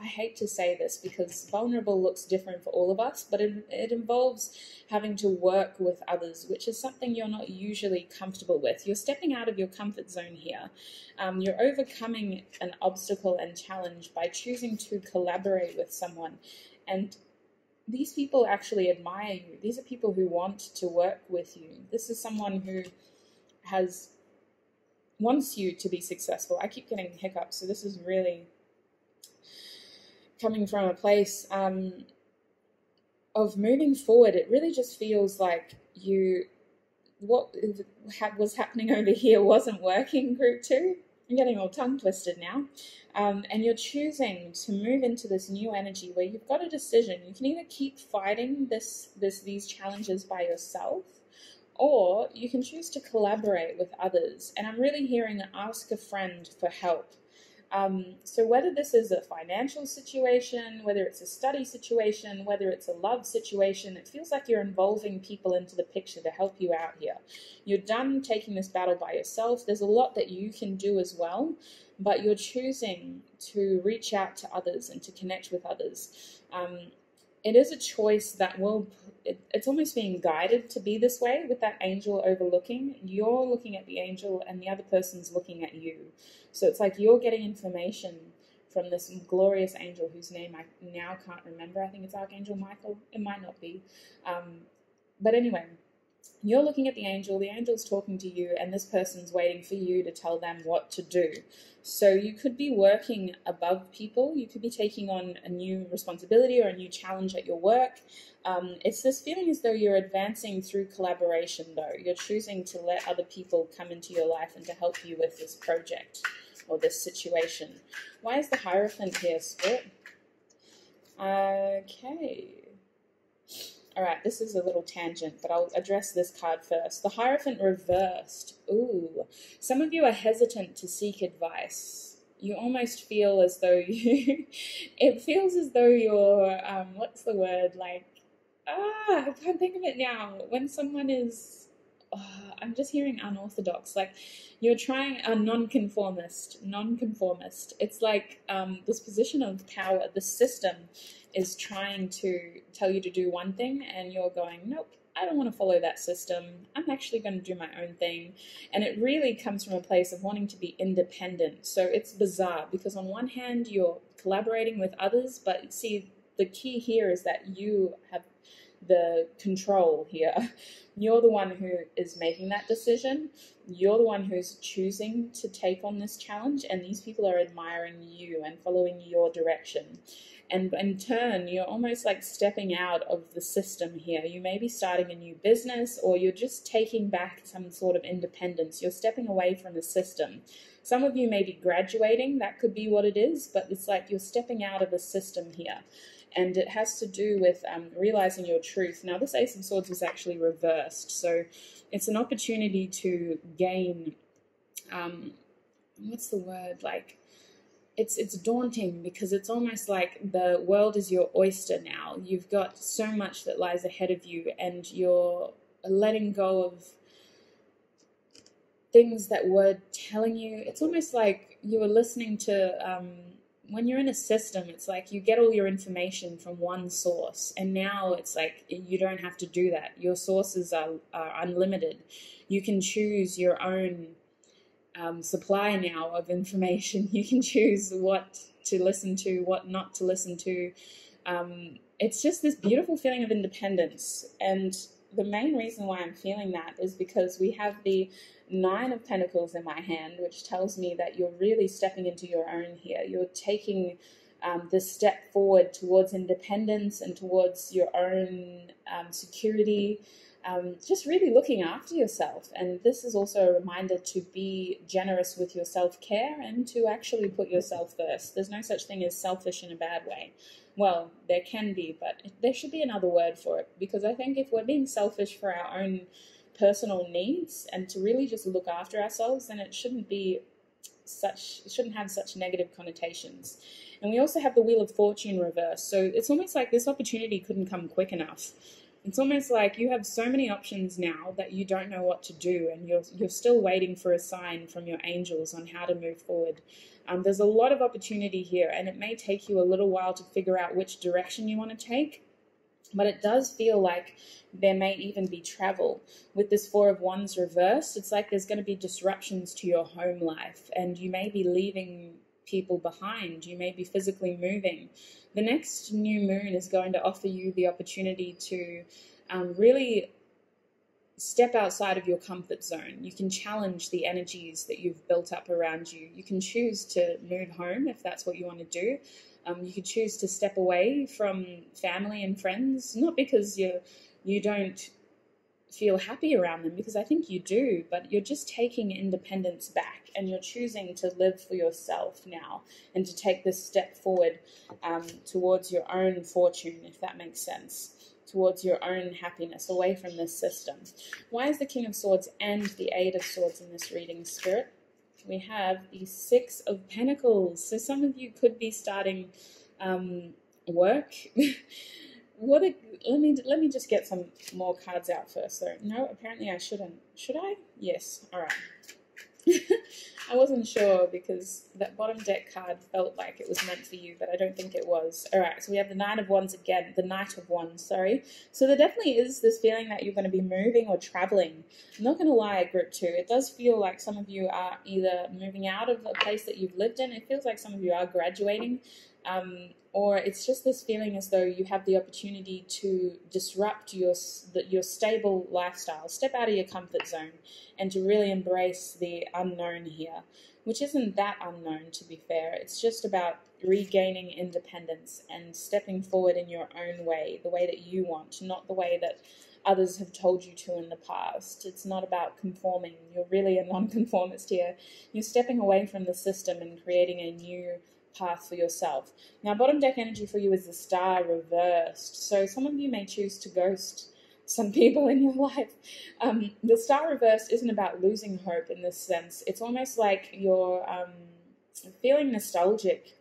I hate to say this because vulnerable looks different for all of us, but it involves having to work with others, which is something you're not usually comfortable with. You're stepping out of your comfort zone here. You're overcoming an obstacle and challenge by choosing to collaborate with someone. And these people actually admire you. These are people who want to work with you. This is someone who wants you to be successful. I keep getting hiccups, so this is really coming from a place of moving forward. It really just feels like what was happening over here wasn't working, group 2. I'm getting all tongue twisted now. And you're choosing to move into this new energy where you've got a decision. You can either keep fighting these challenges by yourself, or you can choose to collaborate with others. And I'm really hearing ask a friend for help. So whether this is a financial situation, whether it's a study situation, whether it's a love situation, it feels like you're involving people into the picture to help you out here. You're done taking this battle by yourself. There's a lot that you can do as well, but you're choosing to reach out to others and to connect with others. It is a choice that it's almost being guided to be this way with that angel overlooking. You're looking at the angel and the other person's looking at you. So it's like you're getting information from this glorious angel whose name I now can't remember. I think it's Archangel Michael. It might not be. But anyway, you're looking at the angel's talking to you, and this person's waiting for you to tell them what to do. So you could be working above people. You could be taking on a new responsibility or a new challenge at your work. It's this feeling as though you're advancing through collaboration, though. You're choosing to let other people come into your life and to help you with this project or this situation. Why is the Hierophant here, Spirit? Okay. All right, this is a little tangent, but I'll address this card first. The Hierophant reversed. Ooh, some of you are hesitant to seek advice. You almost feel as though it feels as though you're, what's the word, like, I can't think of it now. When someone is I'm just hearing unorthodox, like you're trying a nonconformist. It's like this position of power. The system is trying to tell you to do one thing, and you're going, nope, I don't want to follow that system. I'm actually going to do my own thing. And it really comes from a place of wanting to be independent. So it's bizarre because on one hand, you're collaborating with others, but see, the key here is that you have the control here. You're the one who is making that decision. You're the one who's choosing to take on this challenge, and these people are admiring you and following your direction. And in turn, you're almost like stepping out of the system here. You may be starting a new business, or you're just taking back some sort of independence. You're stepping away from the system. Some of you may be graduating. That could be what it is, but it's like you're stepping out of the system here. And it has to do with realizing your truth. Now, this Ace of Swords was actually reversed. So it's an opportunity to gain, what's the word? Like, it's daunting because it's almost like the world is your oyster now. You've got so much that lies ahead of you, and you're letting go of things that were telling you. It's almost like you were listening to... when you're in a system, it's like you get all your information from one source, and now it's like you don't have to do that. Your sources are unlimited. You can choose your own supply now of information. You can choose what to listen to, what not to listen to. It's just this beautiful feeling of independence, and the main reason why I'm feeling that is because we have the Nine of Pentacles in my hand, which tells me that you're really stepping into your own here. You're taking this step forward towards independence and towards your own security, just really looking after yourself. And this is also a reminder to be generous with your self-care and to actually put yourself first. There's no such thing as selfish in a bad way. Well, there can be, but there should be another word for it, because I think if we're being selfish for our own personal needs and to really just look after ourselves, then it shouldn't have such negative connotations. And we also have the Wheel of Fortune reversed. So it's almost like this opportunity couldn't come quick enough. It's almost like you have so many options now that you don't know what to do, and you're still waiting for a sign from your angels on how to move forward. There's a lot of opportunity here, and it may take you a little while to figure out which direction you want to take, but it does feel like there may even be travel. With this Four of Wands reversed, it's like there's going to be disruptions to your home life, and you may be leaving people behind. You may be physically moving. The next new moon is going to offer you the opportunity to really step outside of your comfort zone. You can challenge the energies that you've built up around you. You can choose to move home if that's what you want to do. You could choose to step away from family and friends, not because you don't feel happy around them, because I think you do, but you're just taking independence back, and you're choosing to live for yourself now and to take this step forward towards your own fortune, if that makes sense, towards your own happiness, away from this system. Why is the King of Swords and the Eight of Swords in this reading, Spirit? We have the Six of Pentacles. So some of you could be starting work. Let me just get some more cards out first. So no, apparently I shouldn't. Should I? Yes. All right. I wasn't sure because that bottom deck card felt like it was meant for you, but I don't think it was. All right, so we have the Nine of Wands again, the Knight of Wands, sorry. So there definitely is this feeling that you're going to be moving or traveling. I'm not going to lie, Group 2. It does feel like some of you are either moving out of a place that you've lived in. It feels like some of you are graduating. Or it's just this feeling as though you have the opportunity to disrupt your stable lifestyle, step out of your comfort zone, and to really embrace the unknown here, which isn't that unknown, to be fair. It's just about regaining independence and stepping forward in your own way, the way that you want, not the way that others have told you to in the past. It's not about conforming. You're really a non-conformist here. You're stepping away from the system and creating a new path for yourself. Now, bottom deck energy for you is the Star reversed. So some of you may choose to ghost some people in your life. The Star reversed isn't about losing hope in this sense. It's almost like you're feeling nostalgic.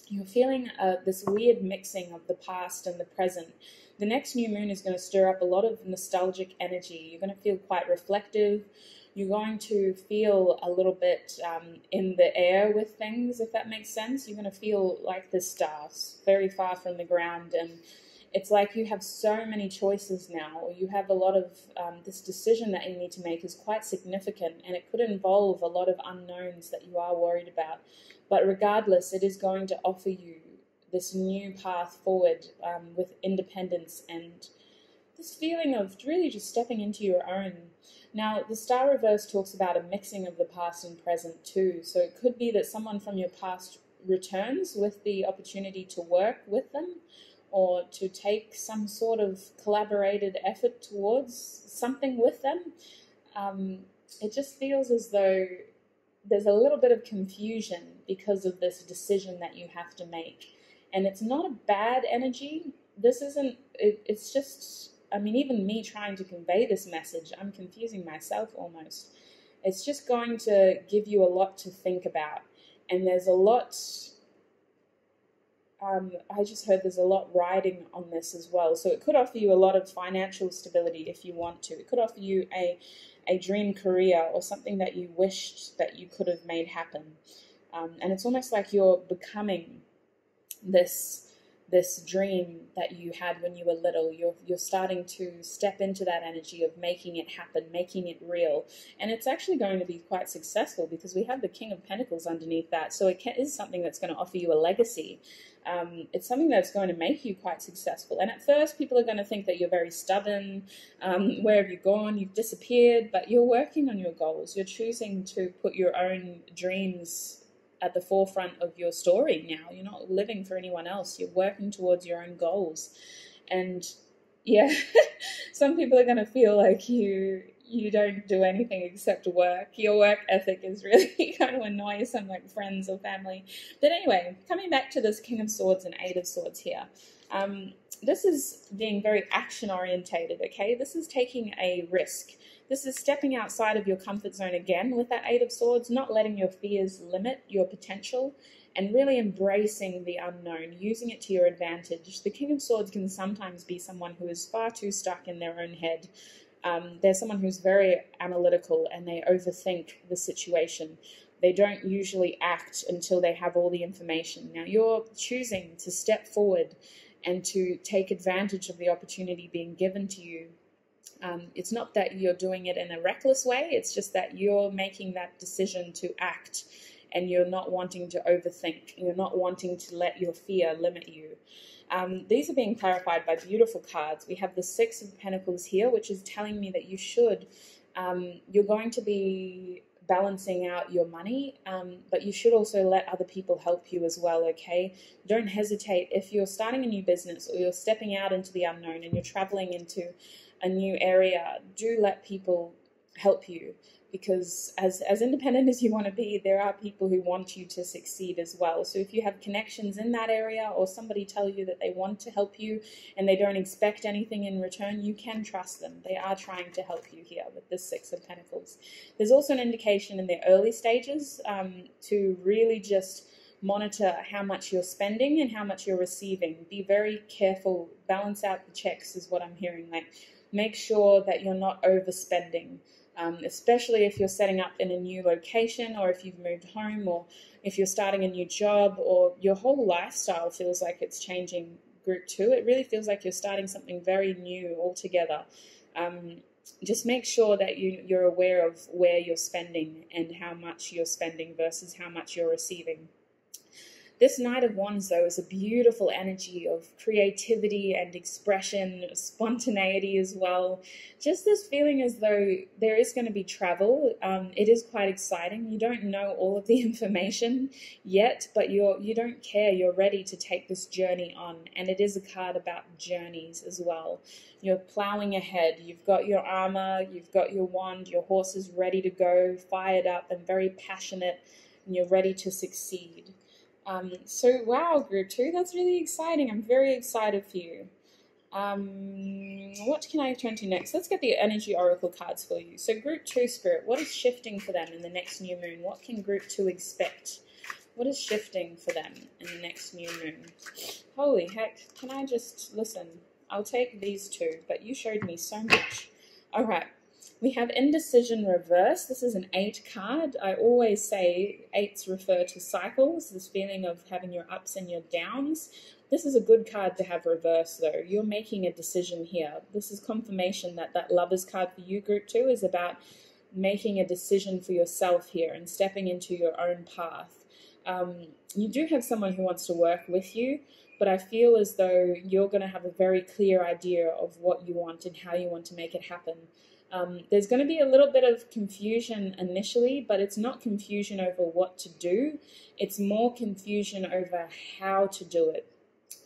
You're feeling this weird mixing of the past and the present. the next new moon is going to stir up a lot of nostalgic energy. You're going to feel quite reflective. You're going to feel a little bit in the air with things, if that makes sense. You're going to feel like the stars, very far from the ground. And it's like you have so many choices now, or you have a lot of, this decision that you need to make is quite significant, and it could involve a lot of unknowns that you are worried about. But regardless, it is going to offer you this new path forward with independence and this feeling of really just stepping into your own. Now, the star reverse talks about a mixing of the past and present too. So it could be that someone from your past returns with the opportunity to work with them or to take some sort of collaborated effort towards something with them. It just feels as though there's a little bit of confusion because of this decision that you have to make. And it's not a bad energy. This isn't, it's just, I mean, even me trying to convey this message, I'm confusing myself almost. It's just going to give you a lot to think about. And there's a lot, I just heard there's a lot riding on this as well. So it could offer you a lot of financial stability if you want to. It could offer you a dream career or something that you wished that you could have made happen. And it's almost like you're becoming this dream that you had when you were little. You're starting to step into that energy of making it happen, making it real. And it's actually going to be quite successful because we have the King of Pentacles underneath that. So it is something that's going to offer you a legacy. It's something that's going to make you quite successful. And at first, people are going to think that you're very stubborn. Where have you gone? You've disappeared. But you're working on your goals. You're choosing to put your own dreams at the forefront of your story now. You're not living for anyone else. You're working towards your own goals. And yeah, some people are going to feel like you don't do anything except work. Your work ethic is really going to annoy some like friends or family. But anyway, coming back to this King of Swords and Eight of Swords here. This is being very action orientated, okay? This is taking a risk. This is stepping outside of your comfort zone again with that Eight of Swords, not letting your fears limit your potential and really embracing the unknown, using it to your advantage. The King of Swords can sometimes be someone who is far too stuck in their own head. They're someone who's very analytical and they overthink the situation. They don't usually act until they have all the information. Now you're choosing to step forward and to take advantage of the opportunity being given to you. It's not that you're doing it in a reckless way, it's just that you're making that decision to act and you're not wanting to overthink. You're not wanting to let your fear limit you. These are being clarified by beautiful cards. We have the Six of Pentacles here, which is telling me that you should, you're going to be balancing out your money, but you should also let other people help you as well, okay? Don't hesitate. If you're starting a new business or you're stepping out into the unknown and you're traveling into a new area, do let people help you, because as independent as you want to be, there are people who want you to succeed as well. So if you have connections in that area or somebody tell you that they want to help you and they don't expect anything in return, you can trust them. They are trying to help you here with this Six of Pentacles. There's also an indication in the early stages to really just monitor how much you're spending and how much you're receiving. Be very careful. Balance out the checks is what I'm hearing. Like, make sure that you're not overspending, especially if you're setting up in a new location or if you've moved home or if you're starting a new job or your whole lifestyle feels like it's changing. Group 2, it really feels like you're starting something very new altogether. Just make sure that you're aware of where you're spending and how much you're spending versus how much you're receiving. This Knight of Wands, though, is a beautiful energy of creativity and expression, spontaneity as well. Just this feeling as though there is going to be travel. It is quite exciting. You don't know all of the information yet, but you don't care. You're ready to take this journey on. And it is a card about journeys as well. You're plowing ahead. You've got your armor, you've got your wand, your horse is ready to go, fired up and very passionate, and you're ready to succeed. So wow, Group 2, that's really exciting. I'm very excited for you. What can I turn to next? Let's get the energy oracle cards for you. So Group 2 Spirit, what is shifting for them in the next new moon? What can Group 2 expect? What is shifting for them in the next new moon? Holy heck, can I just listen? I'll take these two, but you showed me so much. All right. We have indecision reverse. This is an 8 card. I always say 8s refer to cycles, this feeling of having your ups and your downs. This is a good card to have reverse, though. You're making a decision here. This is confirmation that that Lovers card for you, Group 2, is about making a decision for yourself here and stepping into your own path. You do have someone who wants to work with you, but I feel as though you're going to have a very clear idea of what you want and how you want to make it happen. There's going to be a little bit of confusion initially, but it's not confusion over what to do. It's more confusion over how to do it.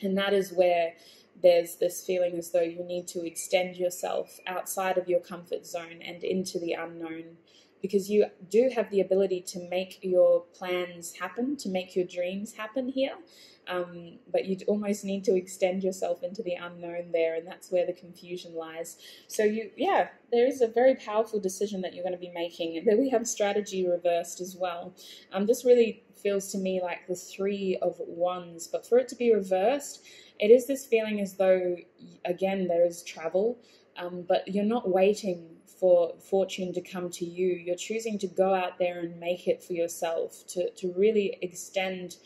And that is where there's this feeling as though you need to extend yourself outside of your comfort zone and into the unknown, because you do have the ability to make your plans happen, to make your dreams happen here. But you almost need to extend yourself into the unknown there, and that's where the confusion lies. So there is a very powerful decision that you're going to be making. And then we have strategy reversed as well. This really feels to me like the 3 of Wands, but for it to be reversed, it is this feeling as though, again, there is travel, but you're not waiting for fortune to come to you. You're choosing to go out there and make it for yourself, to really extend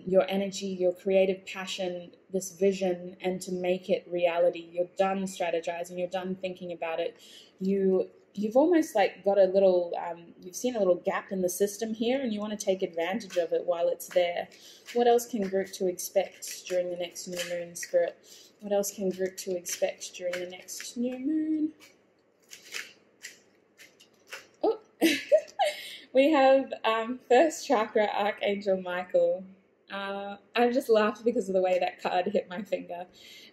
your energy, your creative passion, this vision, and to make it reality. You're done strategizing, you're done thinking about it. You've almost like got a little, you've seen a little gap in the system here, and you want to take advantage of it while it's there. What else can Group 2 expect during the next new moon, Spirit? What else can Group 2 expect during the next new moon? Oh, we have first chakra, Archangel Michael. I just laughed because of the way that card hit my finger.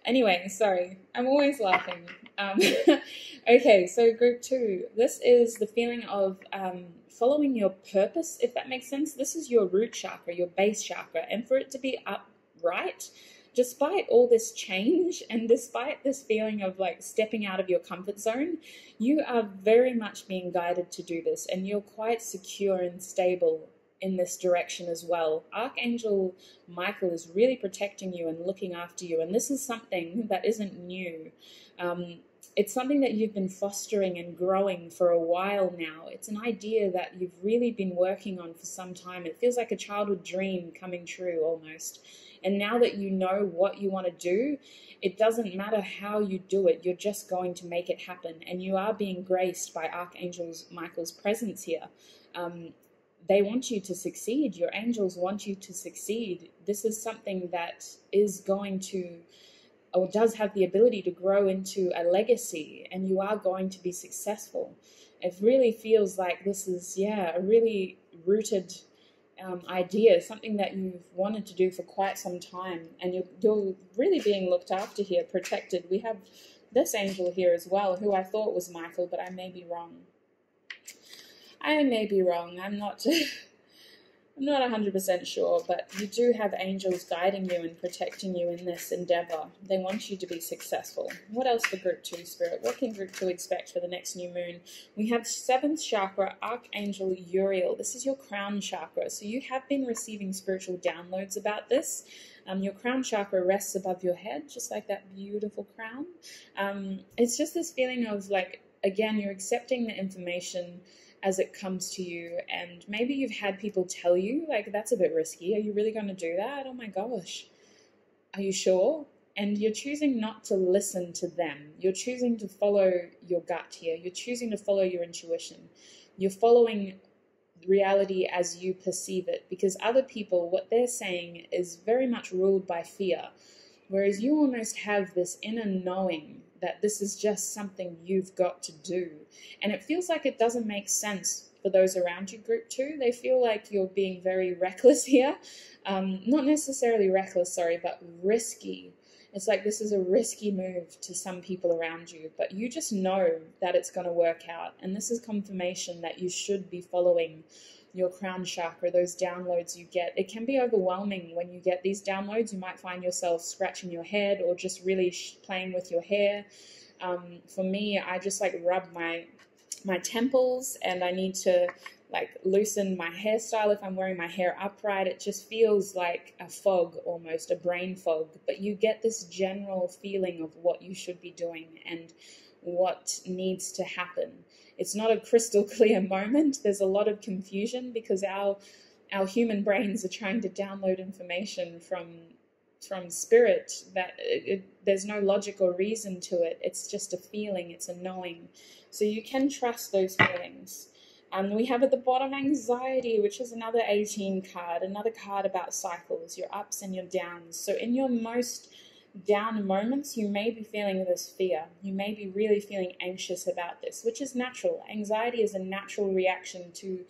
Anyway, sorry, I'm always laughing. Okay, so Group 2, this is the feeling of following your purpose, if that makes sense. This is your root chakra, your base chakra, and for it to be upright, despite all this change and despite this feeling of like stepping out of your comfort zone, you are very much being guided to do this, and you're quite secure and stable in this direction as well. Archangel Michael is really protecting you and looking after you, and this is something that isn't new. It's something that you've been fostering and growing for a while now. It's an idea that you've really been working on for some time. It feels like a childhood dream coming true almost. And now that you know what you want to do, it doesn't matter how you do it. You're just going to make it happen. And you are being graced by Archangel Michael's presence here. They want you to succeed. Your angels want you to succeed. This is something that is going to, or does have the ability to grow into a legacy, and you are going to be successful. It really feels like this is, a really rooted idea, something that you've wanted to do for quite some time, and you're really being looked after here, protected. We have this angel here as well, who I thought was Michael, but I may be wrong. I'm not I'm not 100% sure, but you do have angels guiding you and protecting you in this endeavor. They want you to be successful. What else for Group 2, Spirit? What can Group 2 expect for the next new moon? We have 7th chakra, Archangel Uriel. This is your crown chakra. So you have been receiving spiritual downloads about this. Your crown chakra rests above your head, just like that beautiful crown. It's just this feeling of like, again, you're accepting the information as it comes to you, and maybe you've had people tell you, like, that's a bit risky. Are you really going to do that? Oh my gosh. Are you sure? And you're choosing not to listen to them. You're choosing to follow your gut here. You're choosing to follow your intuition. You're following reality as you perceive it, because other people, what they're saying is very much ruled by fear, whereas you almost have this inner knowing that this is just something you've got to do. And it feels like it doesn't make sense for those around you, Group 2. They feel like you're being very reckless here. Not necessarily reckless, sorry, but risky. It's like this is a risky move to some people around you, but you just know that it's going to work out. And this is confirmation that you should be following your crown chakra, those downloads you get. It can be overwhelming when you get these downloads. You might find yourself scratching your head or just really playing with your hair. For me, I just like rub my temples, and I need to like loosen my hairstyle if I'm wearing my hair upright. It just feels like a fog, almost a brain fog, but you get this general feeling of what you should be doing and what needs to happen. It's not a crystal clear moment. There's a lot of confusion because our human brains are trying to download information from spirit that there's no logic or reason to it. It's just a feeling, it's a knowing. So you can trust those feelings. We have at the bottom anxiety, which is another 18 card, another card about cycles, your ups and your downs. So in your most down moments, you may be feeling this fear. You may be really feeling anxious about this, which is natural. Anxiety is a natural reaction to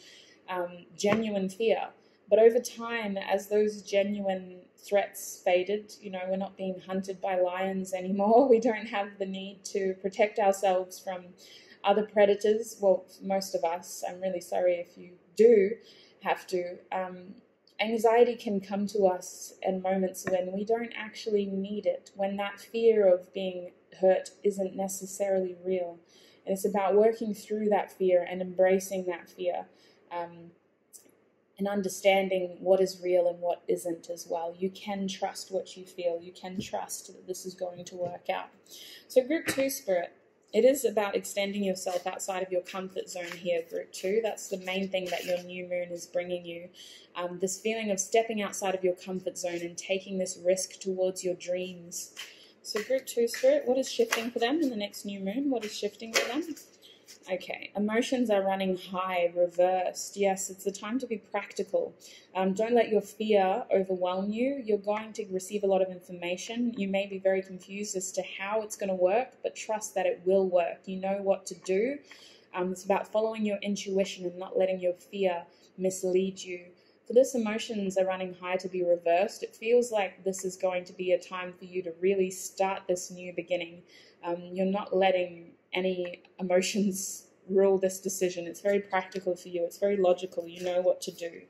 genuine fear. But over time, as those genuine threats faded, we're not being hunted by lions anymore. We don't have the need to protect ourselves from other predators. Well, most of us, I'm really sorry if you do have to. Anxiety can come to us in moments when we don't actually need it, when that fear of being hurt isn't necessarily real. And it's about working through that fear and embracing that fear. And understanding what is real and what isn't as well. You can trust what you feel. You can trust that this is going to work out. So group 2 spirit, it is about extending yourself outside of your comfort zone here, group 2. That's the main thing that your new moon is bringing you. This feeling of stepping outside of your comfort zone and taking this risk towards your dreams. So group 2 spirit, what is shifting for them in the next new moon? What is shifting for them? Okay, emotions are running high, reversed. Yes, it's the time to be practical. Don't let your fear overwhelm you. You're going to receive a lot of information. You may be very confused as to how it's going to work, but trust that it will work. You know what to do. It's about following your intuition and not letting your fear mislead you. For this, emotions are running high to be reversed. It feels like this is going to be a time for you to really start this new beginning. You're not letting any emotions rule this decision. It's very practical for you. It's very logical. You know what to do.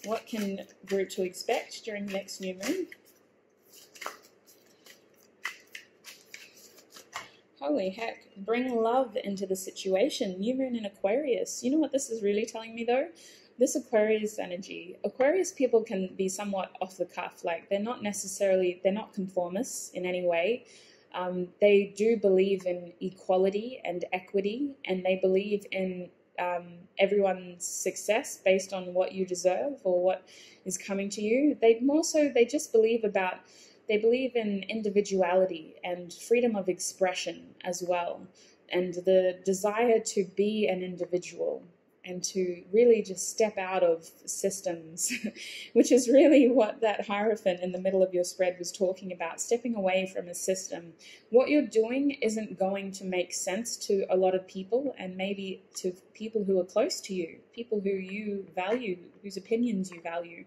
What can group 2 expect during the next new moon? Holy heck. Bring love into the situation. New moon in Aquarius. You know what this is really telling me though? This Aquarius energy. Aquarius people can be somewhat off the cuff. Like they're not conformists in any way. They do believe in equality and equity, and they believe in everyone's success based on what you deserve or what is coming to you. They just believe in individuality and freedom of expression as well, and the desire to be an individual and to really just step out of systems, which is really what that Hierophant in the middle of your spread was talking about, stepping away from a system. What you're doing isn't going to make sense to a lot of people, and maybe to people who are close to you, people who you value, whose opinions you value.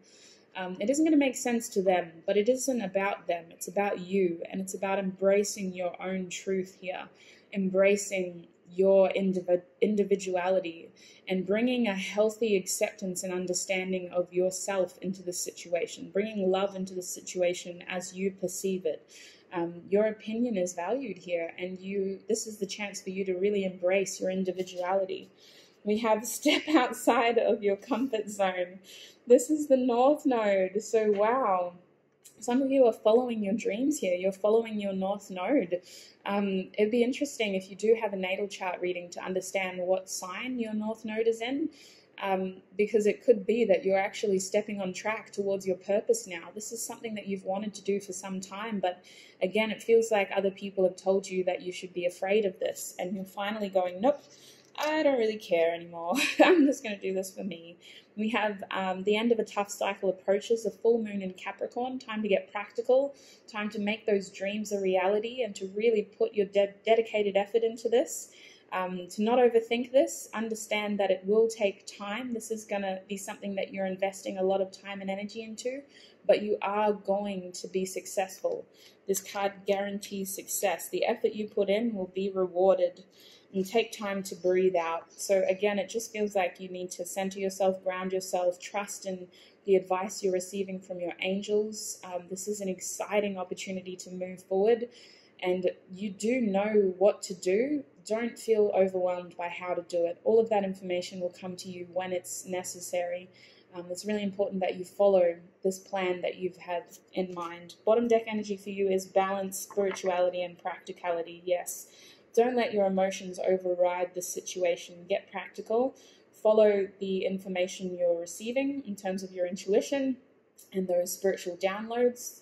It isn't going to make sense to them, but it isn't about them. It's about you, and it's about embracing your own truth here, embracing your individuality and bringing a healthy acceptance and understanding of yourself into the situation, bringing love into the situation as you perceive it. Your opinion is valued here, and this is the chance for you to really embrace your individuality. We have step outside of your comfort zone. This is the North Node, so wow. Some of you are following your dreams here. You're following your North Node. It'd be interesting if you do have a natal chart reading to understand what sign your North Node is in, because it could be that you're actually stepping on track towards your purpose now. This is something that you've wanted to do for some time, but again, it feels like other people have told you that you should be afraid of this, and you're finally going, nope, I don't really care anymore. I'm just going to do this for me. We have the end of a tough cycle approaches, a full moon in Capricorn, time to get practical, time to make those dreams a reality and to really put your dedicated effort into this. To not overthink this, understand that it will take time. This is going to be something that you're investing a lot of time and energy into, but you are going to be successful. This card guarantees success. The effort you put in will be rewarded. And take time to breathe out. So again, it just feels like you need to center yourself, ground yourself, trust in the advice you're receiving from your angels. This is an exciting opportunity to move forward. and you do know what to do. Don't feel overwhelmed by how to do it. All of that information will come to you when it's necessary. It's really important that you follow this plan that you've had in mind. Bottom deck energy for you is balance, spirituality, and practicality. Yes. Don't let your emotions override the situation. Get practical. Follow the information you're receiving in terms of your intuition and those spiritual downloads.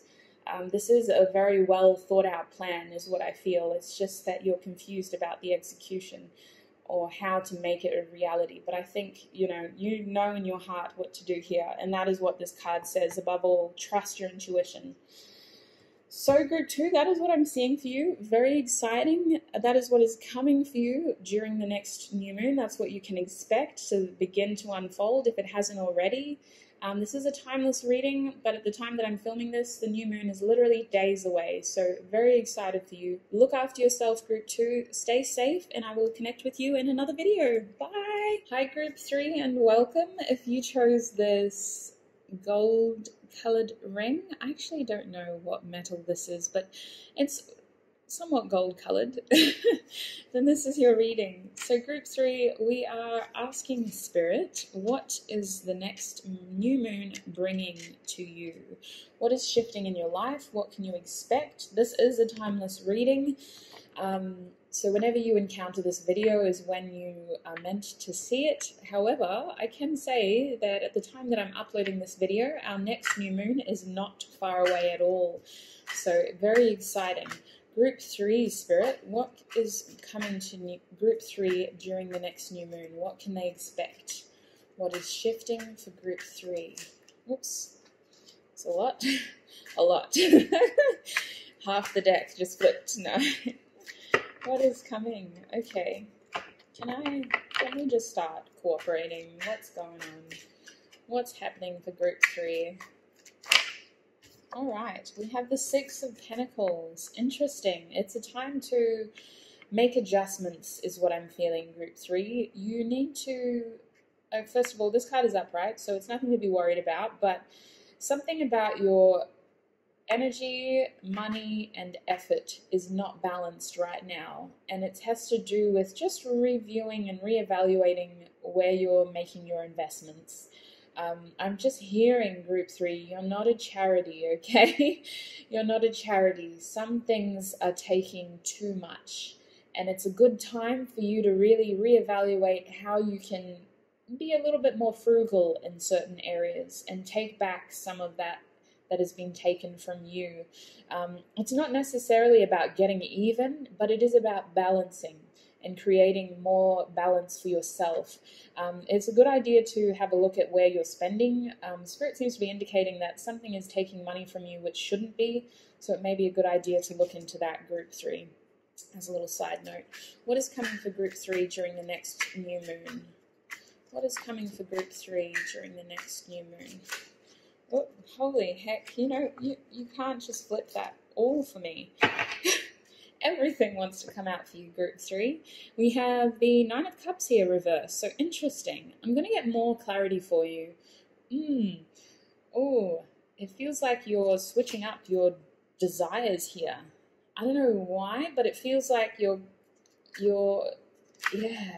This is a very well thought out plan, is what I feel. It's just that you're confused about the execution or how to make it a reality. But I think, you know in your heart what to do here. And that is what this card says. Above all, trust your intuition. So group 2, that is what I'm seeing for you. Very exciting. That is what is coming for you during the next new moon. That's what you can expect to begin to unfold if it hasn't already. This is a timeless reading, but at the time that I'm filming this, the new moon is literally days away. So very excited for you. Look after yourself, group 2. Stay safe, and I will connect with you in another video. Bye. Hi, group 3, and welcome. If you chose this gold colored ring, I actually don't know what metal this is, but it's somewhat gold colored, then this is your reading. So group 3, we are asking Spirit, what is the next new moon bringing to you? What is shifting in your life? What can you expect? This is a timeless reading. So whenever you encounter this video is when you are meant to see it. However, I can say that at the time that I'm uploading this video, our next new moon is not far away at all. So very exciting. Group 3, Spirit, what is coming to Group 3 during the next new moon? What can they expect? What is shifting for Group 3? Oops, it's a lot. A lot. Half the deck just flipped. No. What is coming? Okay. Can we just start cooperating? What's going on? What's happening for Group 3? All right, we have the 6 of Pentacles. Interesting. It's a time to make adjustments is what I'm feeling, Group 3. You need to, first of all, this card is upright, so it's nothing to be worried about, but something about your energy, money, and effort is not balanced right now, and it has to do with just reviewing and reevaluating where you're making your investments. I'm just hearing, Group 3, you're not a charity, okay? You're not a charity. Some things are taking too much, and it's a good time for you to really reevaluate how you can be a little bit more frugal in certain areas and take back some of that has been taken from you. It's not necessarily about getting even, but it is about balancing and creating more balance for yourself. It's a good idea to have a look at where you're spending. Spirit seems to be indicating that something is taking money from you which shouldn't be, so it may be a good idea to look into that, Group 3. As a little side note, what is coming for Group 3 during the next new moon? What is coming for Group 3 during the next new moon? Oh, holy heck, you can't just flip that all for me. Everything wants to come out for you, Group 3. We have the 9 of Cups here reversed, so interesting. I'm going to get more clarity for you. Oh, it feels like you're switching up your desires here. I don't know why, but it feels like you're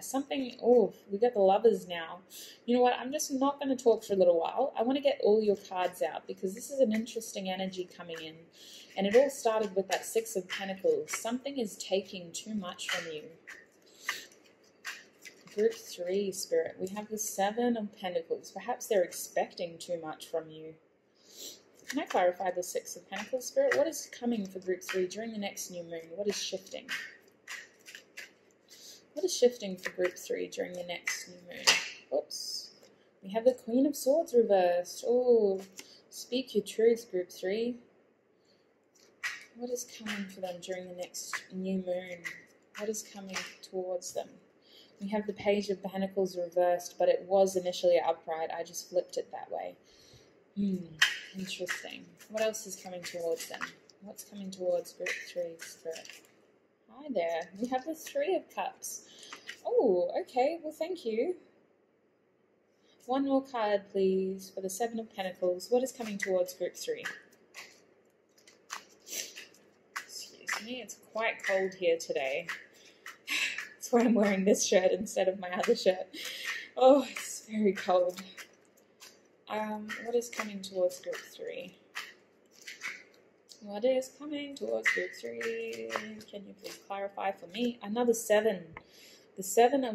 something. Oh, we got the Lovers now. You know what? I'm just not going to talk for a little while. I want to get all your cards out because this is an interesting energy coming in. And it all started with that 6 of Pentacles. Something is taking too much from you. Group 3, Spirit. We have the 7 of Pentacles. Perhaps they're expecting too much from you. Can I clarify the 6 of Pentacles, Spirit? What is coming for Group 3 during the next new moon? What is shifting? What is shifting for Group 3 during the next new moon? Oops. We have the Queen of Swords reversed. Oh, speak your truth, Group 3. What is coming for them during the next new moon? What is coming towards them? We have the Page of Pentacles reversed, but it was initially upright. I just flipped it that way. Interesting. What else is coming towards them? What's coming towards Group 3, Spirit? Hi there. We have the 3 of Cups. Oh, okay. Well, thank you. One more card, please, for the 7 of Pentacles. What is coming towards Group 3? Excuse me. It's quite cold here today. That's why I'm wearing this shirt instead of my other shirt. Oh, it's very cold. What is coming towards group 3? What is coming towards group 3? Can you please clarify for me? Another 7. The 7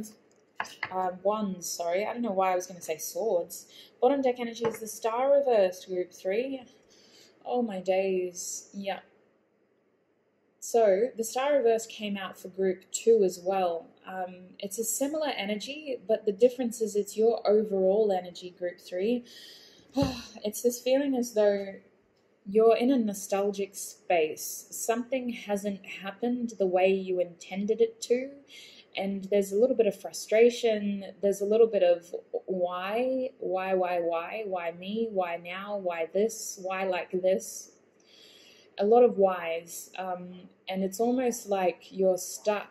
of wands, sorry. I don't know why I was going to say swords. Bottom deck energy is the star reversed, group 3. Oh my days. Yeah. So the star reverse came out for group 2 as well. It's a similar energy, but the difference is it's your overall energy, group 3. It's this feeling as though you're in a nostalgic space. Something hasn't happened the way you intended it to, and there's a little bit of frustration. There's a little bit of why me, why now, why this, why like this. A lot of whys, and it's almost like you're stuck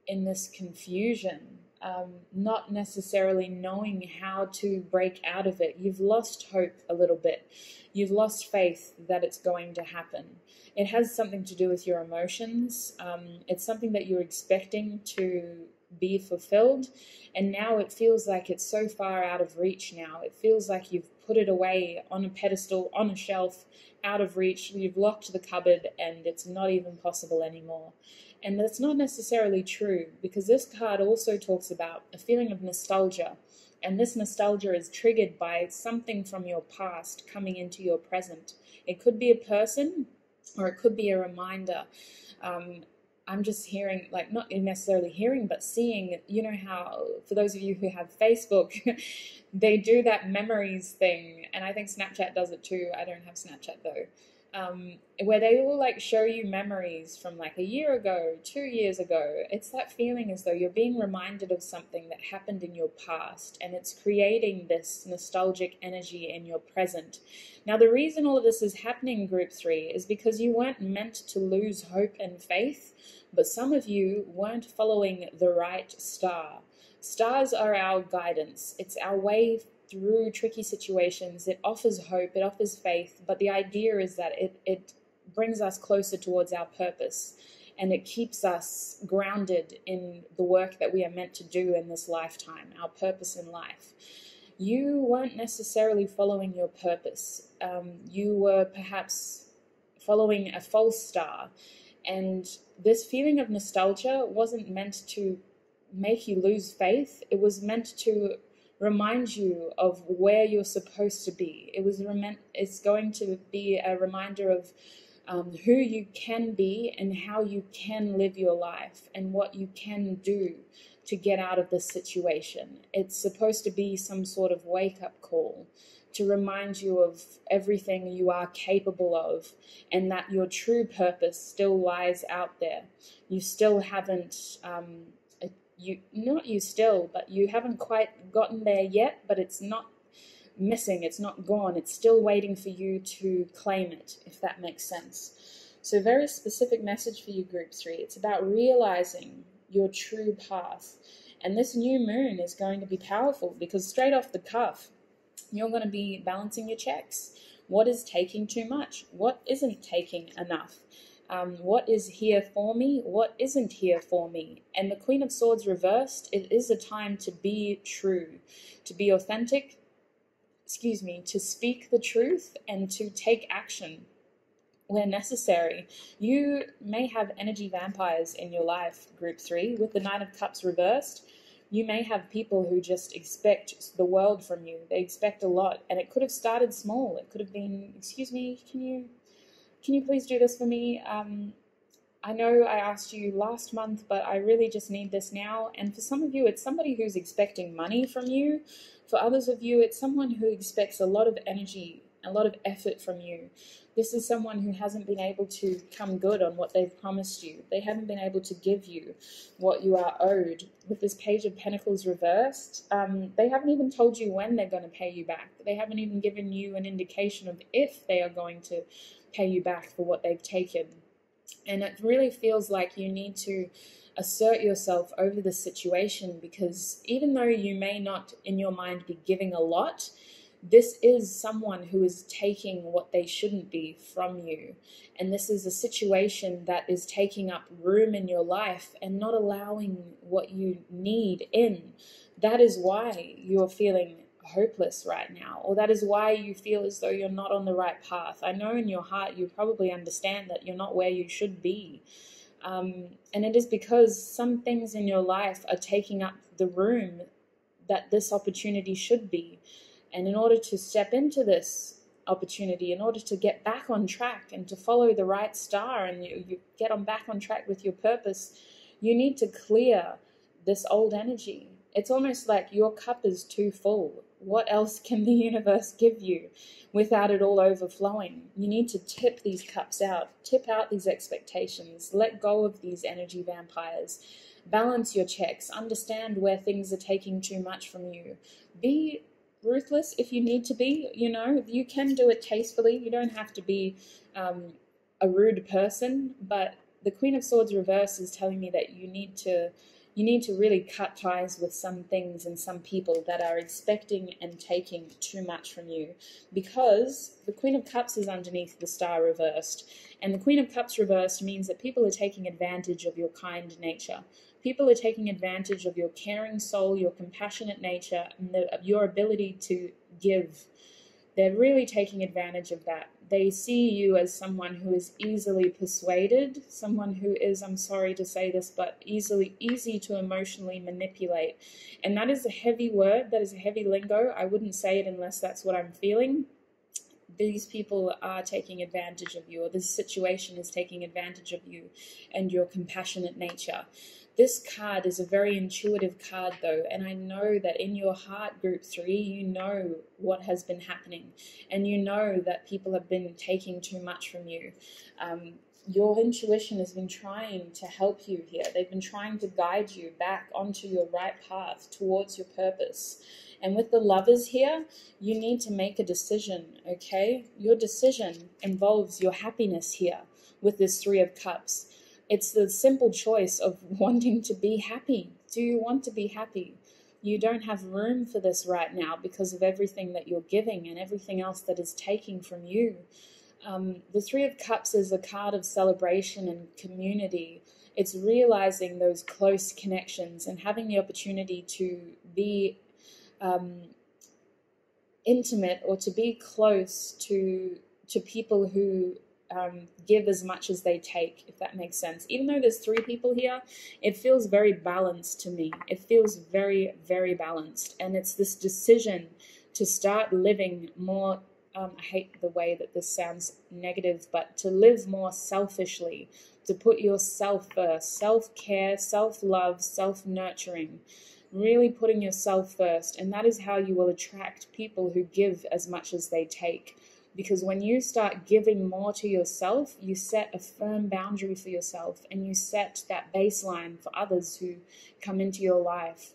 in this confusion, not necessarily knowing how to break out of it. You've lost hope a little bit. You've lost faith that it's going to happen. It has something to do with your emotions. It's something that you're expecting to be fulfilled, and now it feels like it's so far out of reach now. It feels like you've put it away on a pedestal, on a shelf, out of reach. You've locked the cupboard and it's not even possible anymore. And that's not necessarily true, because this card also talks about a feeling of nostalgia, and this nostalgia is triggered by something from your past coming into your present. It could be a person, or it could be a reminder. I'm just hearing, like, not necessarily hearing, but seeing, you know how, for those of you who have Facebook, they do that memories thing, and I think Snapchat does it too. I don't have Snapchat though. Where they will like show you memories from like a year ago, 2 years ago. It's that feeling as though you're being reminded of something that happened in your past, and it's creating this nostalgic energy in your present. Now, the reason all of this is happening, group 3, is because you weren't meant to lose hope and faith, but some of you weren't following the right star. Stars are our guidance. It's our way through tricky situations. It offers hope, it offers faith, but the idea is that it brings us closer towards our purpose, and it keeps us grounded in the work that we are meant to do in this lifetime, our purpose in life. You weren't necessarily following your purpose. You were perhaps following a false star, and this feeling of nostalgia wasn't meant to make you lose faith. It was meant to remind you of where you're supposed to be. It's going to be a reminder of who you can be and how you can live your life and what you can do to get out of this situation. It's supposed to be some sort of wake-up call to remind you of everything you are capable of, and that your true purpose still lies out there. You still haven't but you haven't quite gotten there yet, but it's not missing, it's not gone, it's still waiting for you to claim it, if that makes sense. So very specific message for you, group 3. It's about realizing your true path, and this new moon is going to be powerful, because straight off the cuff, you're going to be balancing your checks. What is taking too much? What isn't taking enough? What is here for me? What isn't here for me? And the Queen of Swords reversed, it is a time to be true, to be authentic, to speak the truth and to take action where necessary. You may have energy vampires in your life, group 3, with the Knight of Cups reversed. You may have people who just expect the world from you. They expect a lot, and it could have started small. It could have been, excuse me, can you please do this for me? I know I asked you last month, but I really just need this now. And for some of you, it's somebody who's expecting money from you. For others of you, it's someone who expects a lot of energy, a lot of effort from you. This is someone who hasn't been able to come good on what they've promised you. They haven't been able to give you what you are owed. With this Page of Pentacles reversed, they haven't even told you when they're going to pay you back. They haven't even given you an indication of if they are going to pay you back for what they've taken. And it really feels like you need to assert yourself over the situation, because even though you may not in your mind be giving a lot, This is someone who is taking what they shouldn't be from you. And this is a situation that is taking up room in your life and not allowing what you need in. That is why you're feeling hopeless right now, or that is why you feel as though you're not on the right path. I know in your heart you probably understand that you're not where you should be. And it is because some things in your life are taking up the room that this opportunity should be. And in order to step into this opportunity, in order to get back on track and to follow the right star and you get on back on track with your purpose, you need to clear this old energy. It's almost like your cup is too full. What else can the universe give you without it all overflowing? You need to tip these cups out, tip out these expectations, let go of these energy vampires, balance your checks, understand where things are taking too much from you. Be ruthless if you need to be, you can do it tastefully. You don't have to be a rude person, but the Queen of Swords reverse is telling me that you need to really cut ties with some things and some people that are expecting and taking too much from you, because the Queen of Cups is underneath the star reversed, and the Queen of Cups reversed means that people are taking advantage of your kind nature. People are taking advantage of your caring soul, your compassionate nature, and your ability to give. They're really taking advantage of that. They see you as someone who is easily persuaded, someone who is, I'm sorry to say this, but easy to emotionally manipulate. And that is a heavy word, that is a heavy lingo. I wouldn't say it unless that's what I'm feeling. These people are taking advantage of you, or this situation is taking advantage of you and your compassionate nature. This card is a very intuitive card though, and I know that in your heart, group 3, you know what has been happening, and you know that people have been taking too much from you. Your intuition has been trying to help you here. They've been trying to guide you back onto your right path towards your purpose. And with the Lovers here, you need to make a decision, okay? Your decision involves your happiness here with this 3 of Cups. It's the simple choice of wanting to be happy. Do you want to be happy? You don't have room for this right now because of everything that you're giving and everything else that is taking from you. The 3 of Cups is a card of celebration and community. It's realizing those close connections and having the opportunity to be intimate, or to be close to people who give as much as they take, if that makes sense. Even though there's 3 people here, it feels very balanced to me. It feels very, very balanced. And it's this decision to start living more, I hate the way that this sounds negative, but to live more selfishly, to put yourself first, self-care, self-love, self-nurturing, really putting yourself first. And that is how you will attract people who give as much as they take. Because when you start giving more to yourself, you set a firm boundary for yourself, and you set that baseline for others who come into your life.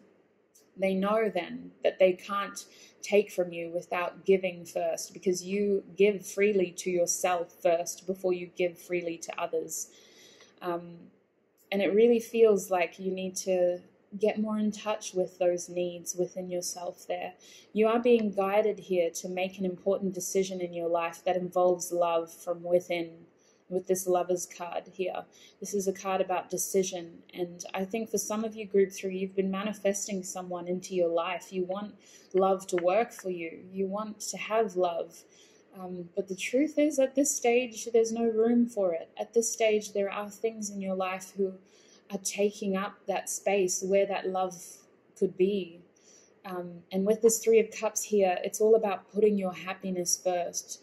They know then that they can't take from you without giving first, because you give freely to yourself first before you give freely to others. And it really feels like you need to get more in touch with those needs within yourself there. You are being guided here to make an important decision in your life that involves love from within, with this Lovers card here. This is a card about decision, and I think for some of you, group 3, you've been manifesting someone into your life. You want love to work for you. You want to have love. But the truth is, at this stage, there's no room for it. At this stage, there are things in your life who are taking up that space where that love could be. And with this 3 of Cups here, it's all about putting your happiness first.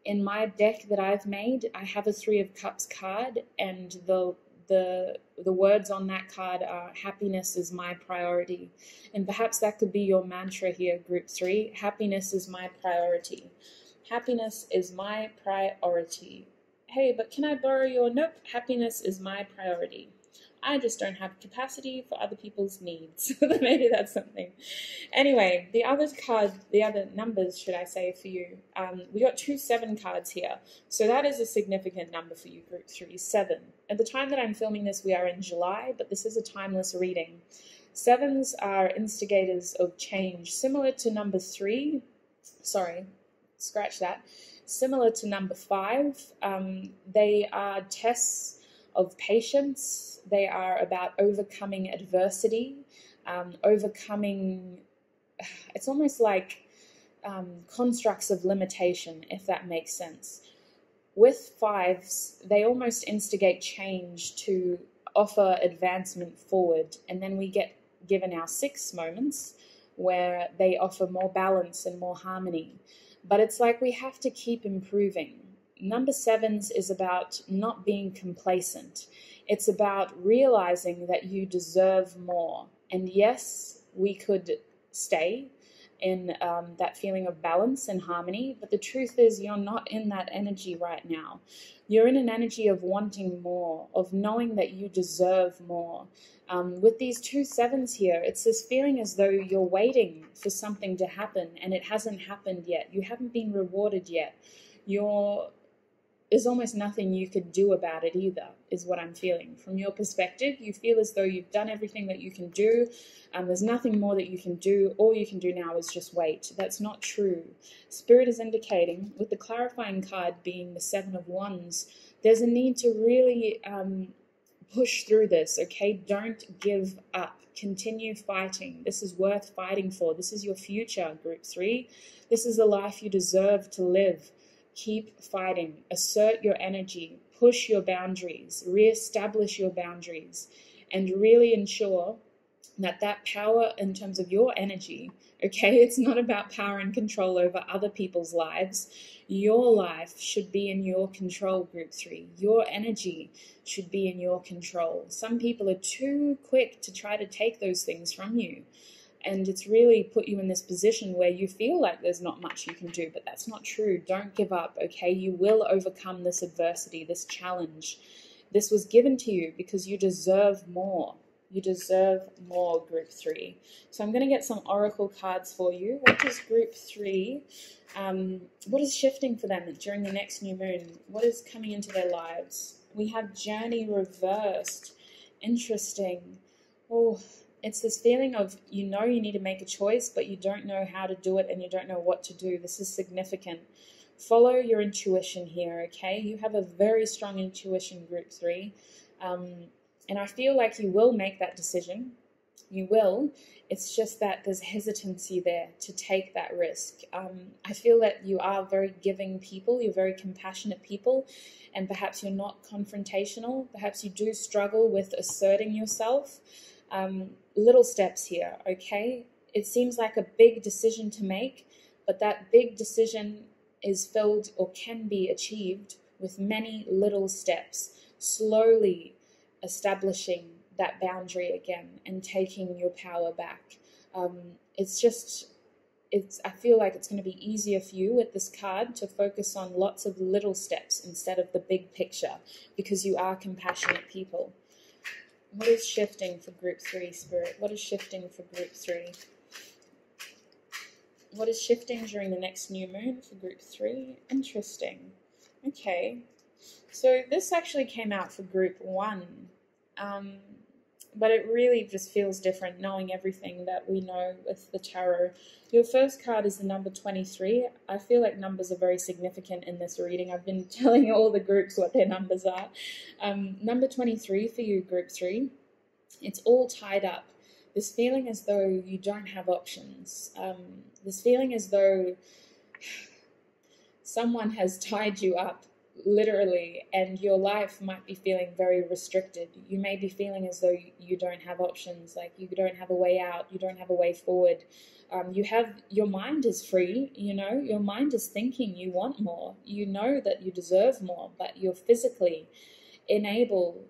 In my deck that I've made, I have a 3 of Cups card, and the words on that card are, happiness is my priority. And perhaps that could be your mantra here, group 3. Happiness is my priority. Happiness is my priority. Hey, but can I borrow your? Nope, happiness is my priority. I just don't have capacity for other people's needs. Maybe that's something. Anyway, the other numbers, should I say, for you, we got 2 7 cards here. So that is a significant number for you, group 3, 7. At the time that I'm filming this, we are in July, but this is a timeless reading. 7s are instigators of change, similar to number 3. sorry, scratch that. Similar to number 5, they are tests of patience. They are about overcoming adversity, overcoming, it's almost like constructs of limitation, if that makes sense. With 5s, they almost instigate change to offer advancement forward, and then we get given our 6 moments where they offer more balance and more harmony. But it's like we have to keep improving. Number 7s is about not being complacent. It's about realizing that you deserve more. And yes, we could stay in that feeling of balance and harmony, but the truth is you're not in that energy right now. You're in an energy of wanting more, of knowing that you deserve more. With these 2 7s here, it's this feeling as though you're waiting for something to happen and it hasn't happened yet. You haven't been rewarded yet. There's almost nothing you could do about it either, is what I'm feeling. From your perspective, you feel as though you've done everything that you can do. There's nothing more that you can do. All you can do now is just wait. That's not true. Spirit is indicating, with the clarifying card being the 7 of Wands, there's a need to really push through this, okay? Don't give up. Continue fighting. This is worth fighting for. This is your future, Group 3. This is the life you deserve to live. Keep fighting. Assert your energy. Push your boundaries. Reestablish your boundaries. And really ensure that power in terms of your energy, okay, it's not about power and control over other people's lives. Your life should be in your control, Group 3. Your energy should be in your control. Some people are too quick to try to take those things from you. And it's really put you in this position where you feel like there's not much you can do, but that's not true. Don't give up, okay? You will overcome this adversity, this challenge. This was given to you because you deserve more. You deserve more, Group 3. So I'm going to get some oracle cards for you. What is Group 3? What is shifting for them during the next new moon? What is coming into their lives? We have Journey reversed. Interesting. Oh, it's this feeling of you need to make a choice, but you don't know how to do it and you don't know what to do. This is significant. Follow your intuition here, okay? You have a very strong intuition, Group 3. And I feel like you will make that decision. You will. It's just that there's hesitancy there to take that risk. I feel that you are very giving people. You're very compassionate people. And perhaps you're not confrontational. Perhaps you do struggle with asserting yourself. Little steps here, okay? It seems like a big decision to make, but that big decision is filled or can be achieved with many little steps, slowly establishing that boundary again and taking your power back. I feel like it's going to be easier for you with this card to focus on lots of little steps instead of the big picture because you are compassionate people. What is shifting for Group 3, Spirit? What is shifting for Group 3? What is shifting during the next new moon for Group 3? Interesting. Okay. So this actually came out for Group 1. But it really just feels different knowing everything that we know with the tarot. Your first card is the number 23. I feel like numbers are very significant in this reading. I've been telling all the groups what their numbers are. Number 23 for you, Group 3. It's all tied up. This feeling as though you don't have options. This feeling as though someone has tied you up, literally, and your life might be feeling very restricted. You may be feeling as though you don't have options, like you don't have a way out, you don't have a way forward. Your mind is free, your mind is thinking you want more, you know that you deserve more, but you're physically unable,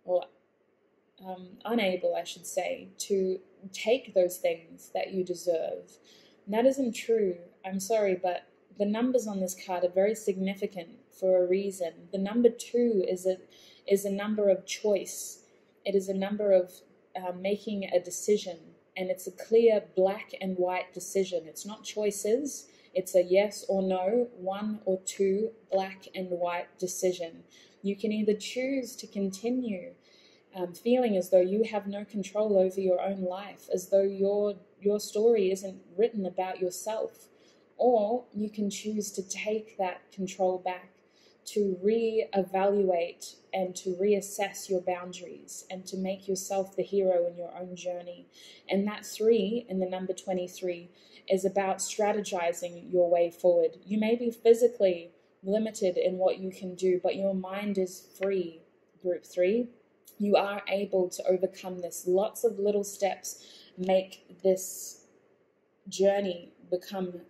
I should say, to take those things that you deserve. And that isn't true. I'm sorry, but the numbers on this card are very significant for a reason. The number 2 is a number of choice. It is a number of making a decision, and it's a clear black and white decision. It's not choices. It's a yes or no, 1 or 2, black and white decision. You can either choose to continue feeling as though you have no control over your own life, as though your story isn't written about yourself, Or you can choose to take that control back, to re-evaluate and to reassess your boundaries and to make yourself the hero in your own journey. And that 3 in the number 23 is about strategizing your way forward. You may be physically limited in what you can do, but your mind is free, group 3. You are able to overcome this. Lots of little steps make this journey come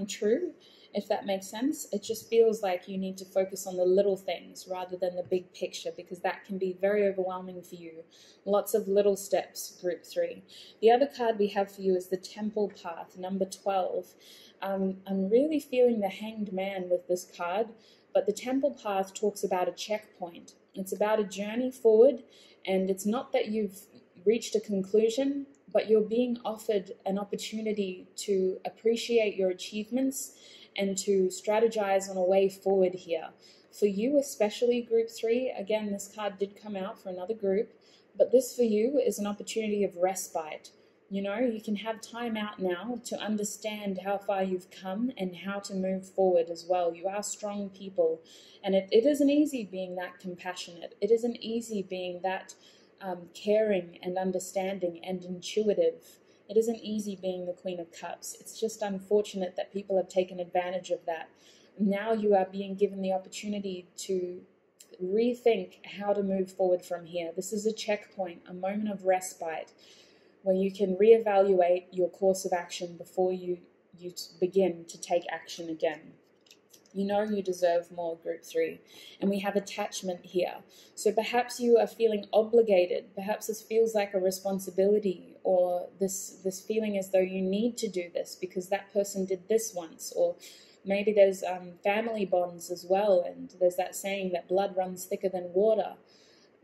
true, if that makes sense. It just feels like you need to focus on the little things rather than the big picture, because that can be very overwhelming for you. Lots of little steps, group 3. The other card we have for you is the Temple Path, number 12. I'm really feeling the Hanged Man with this card, but the Temple Path talks about a checkpoint. It's about a journey forward, and it's not that you've reached a conclusion, but you're being offered an opportunity to appreciate your achievements and to strategize on a way forward here. For you especially, group 3, again, this card did come out for another group, but this for you is an opportunity of respite. You know, you can have time out now to understand how far you've come and how to move forward as well. You are strong people, and it isn't easy being that compassionate. It isn't easy being that caring and understanding and intuitive. It isn't easy being the Queen of Cups. It's just unfortunate that people have taken advantage of that. Now you are being given the opportunity to rethink how to move forward from here. This is a checkpoint, a moment of respite, where you can reevaluate your course of action before you begin to take action again. You know you deserve more, group 3. And we have attachment here. So perhaps you are feeling obligated. Perhaps this feels like a responsibility, or this feeling as though you need to do this because that person did this once. Or maybe there's family bonds as well, and there's that saying that blood runs thicker than water.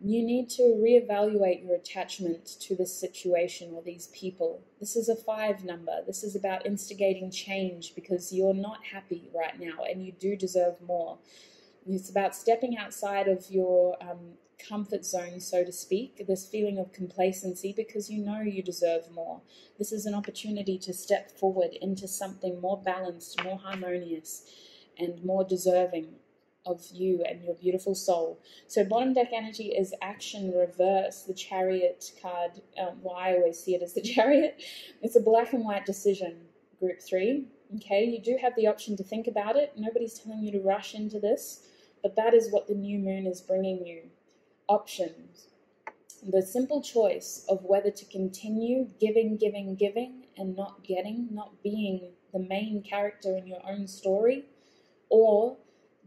You need to reevaluate your attachment to this situation or these people. This is a 5 number. This is about instigating change because you're not happy right now and you do deserve more. It's about stepping outside of your comfort zone, so to speak, this feeling of complacency, because you know you deserve more. This is an opportunity to step forward into something more balanced, more harmonious, and more deserving of you and your beautiful soul. So bottom deck energy is action reverse, the Chariot card. I always see it as the Chariot. It's a black and white decision, group 3. Okay, you do have the option to think about it. Nobody's telling you to rush into this, but that is what the new moon is bringing you. Options. The simple choice of whether to continue giving, and not getting, not being the main character in your own story, or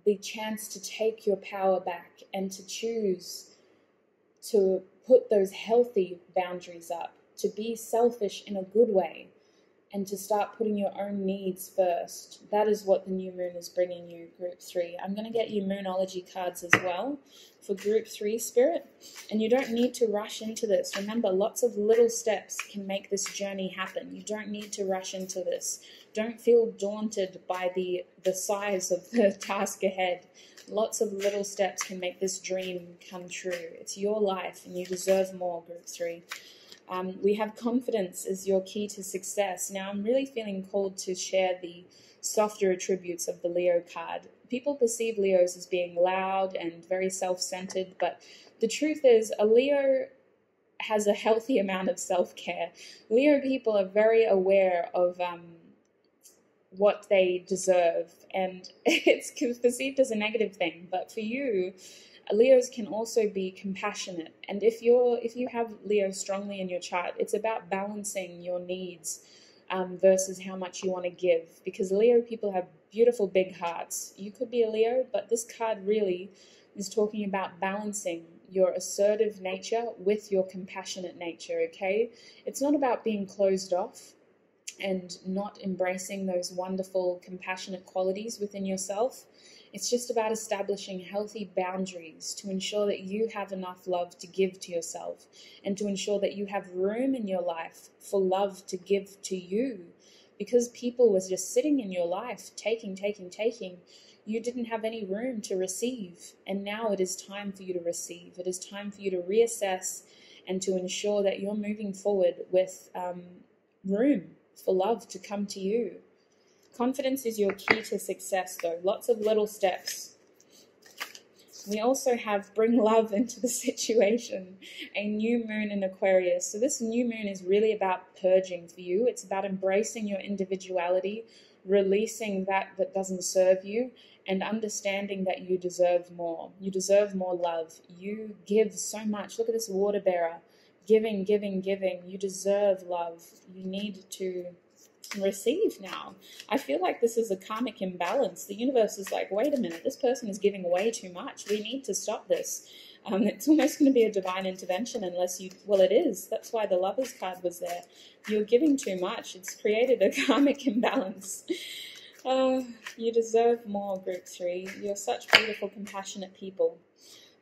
the chance to take your power back and to choose to put those healthy boundaries up, to be selfish in a good way, and to start putting your own needs first. That is what the new moon is bringing you, group 3. I'm going to get you Moonology cards as well for group 3 spirit. And you don't need to rush into this. Remember, lots of little steps can make this journey happen. You don't need to rush into this. Don't feel daunted by the size of the task ahead. Lots of little steps can make this dream come true. It's your life and you deserve more, group 3. We have confidence as your key to success. Now, I'm really feeling called to share the softer attributes of the Leo card. People perceive Leos as being loud and very self-centered, but the truth is a Leo has a healthy amount of self-care. Leo people are very aware of what they deserve, and it's perceived as a negative thing, but for you, Leos can also be compassionate. And if you have Leo strongly in your chart, it's about balancing your needs versus how much you want to give, because Leo people have beautiful big hearts. You could be a Leo, but this card really is talking about balancing your assertive nature with your compassionate nature, okay? It's not about being closed off and not embracing those wonderful compassionate qualities within yourself. It's just about establishing healthy boundaries to ensure that you have enough love to give to yourself and to ensure that you have room in your life for love to give to you. Because people was just sitting in your life, taking, you didn't have any room to receive. And now it is time for you to receive. It is time for you to reassess and to ensure that you're moving forward with room. for love to come to you. Confidence is your key to success, though. Lots of little steps. We also have bring love into the situation, a new moon in Aquarius. So this new moon is really about purging for you. It's about embracing your individuality, releasing that doesn't serve you, and understanding that you deserve more. You deserve more love. You give so much. Look at this water bearer. Giving, giving, giving. You deserve love. You need to receive now. I feel like this is a karmic imbalance. The universe is like, wait a minute, this person is giving way too much. We need to stop this. It's almost going to be a divine intervention unless you, well, it is. That's why the Lovers card was there. You're giving too much. It's created a karmic imbalance. You deserve more, Group 3. You're such beautiful, compassionate people.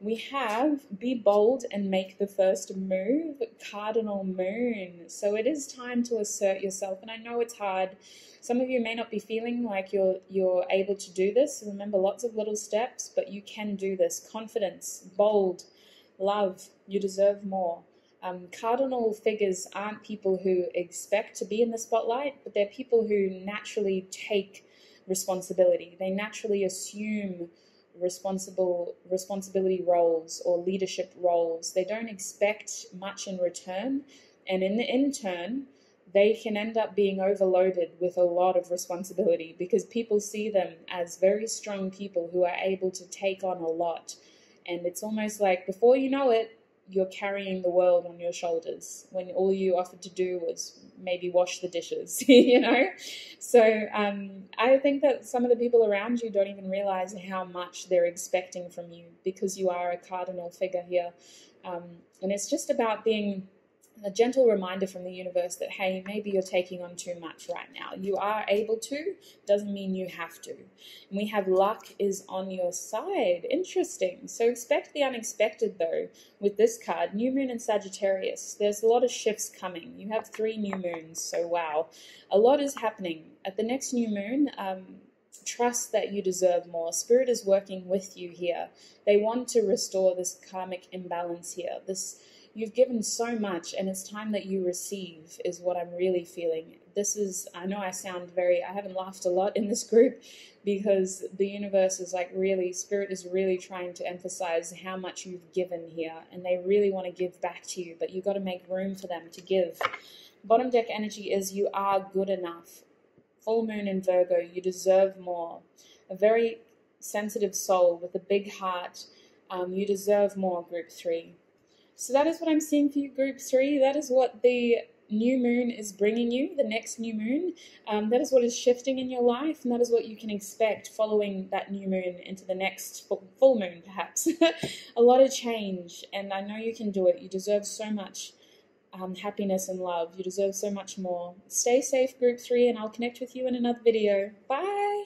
We have be bold and make the first move, Cardinal Moon. So it is time to assert yourself. And I know it's hard. Some of you may not be feeling like you're able to do this. Remember, lots of little steps, but you can do this. Confidence, bold, love. You deserve more. Cardinal figures aren't people who expect to be in the spotlight, but they're people who naturally take responsibility. They naturally assume responsibility roles or leadership roles. They don't expect much in return, and in turn they can end up being overloaded with a lot of responsibility because people see them as very strong people who are able to take on a lot. And it's almost like before you know it, you're carrying the world on your shoulders when all you offered to do was maybe wash the dishes, you know? So I think that some of the people around you don't even realize how much they're expecting from you because you are a cardinal figure here. And it's just about being a gentle reminder from the universe that, hey, maybe you're taking on too much right now. You are able to, doesn't mean you have to. And we have luck is on your side. Interesting. So expect the unexpected, though, with this card. New moon in Sagittarius. There's a lot of shifts coming. You have 3 new moons, so wow. A lot is happening. At the next new moon, trust that you deserve more. Spirit is working with you here. They want to restore this karmic imbalance here. You've given so much, and it's time that you receive is what I'm really feeling. This is, I know I haven't laughed a lot in this group because the universe is like really, Spirit is really trying to emphasize how much you've given here, and they really want to give back to you, but you've got to make room for them to give. Bottom deck energy is you are good enough. Full moon in Virgo, you deserve more. A very sensitive soul with a big heart. You deserve more, Group 3. So that is what I'm seeing for you, Group 3. That is what the new moon is bringing you, the next new moon. That is what is shifting in your life, and that is what you can expect following that new moon into the next full moon, perhaps. A lot of change, and I know you can do it. You deserve so much happiness and love. You deserve so much more. Stay safe, Group 3, and I'll connect with you in another video. Bye!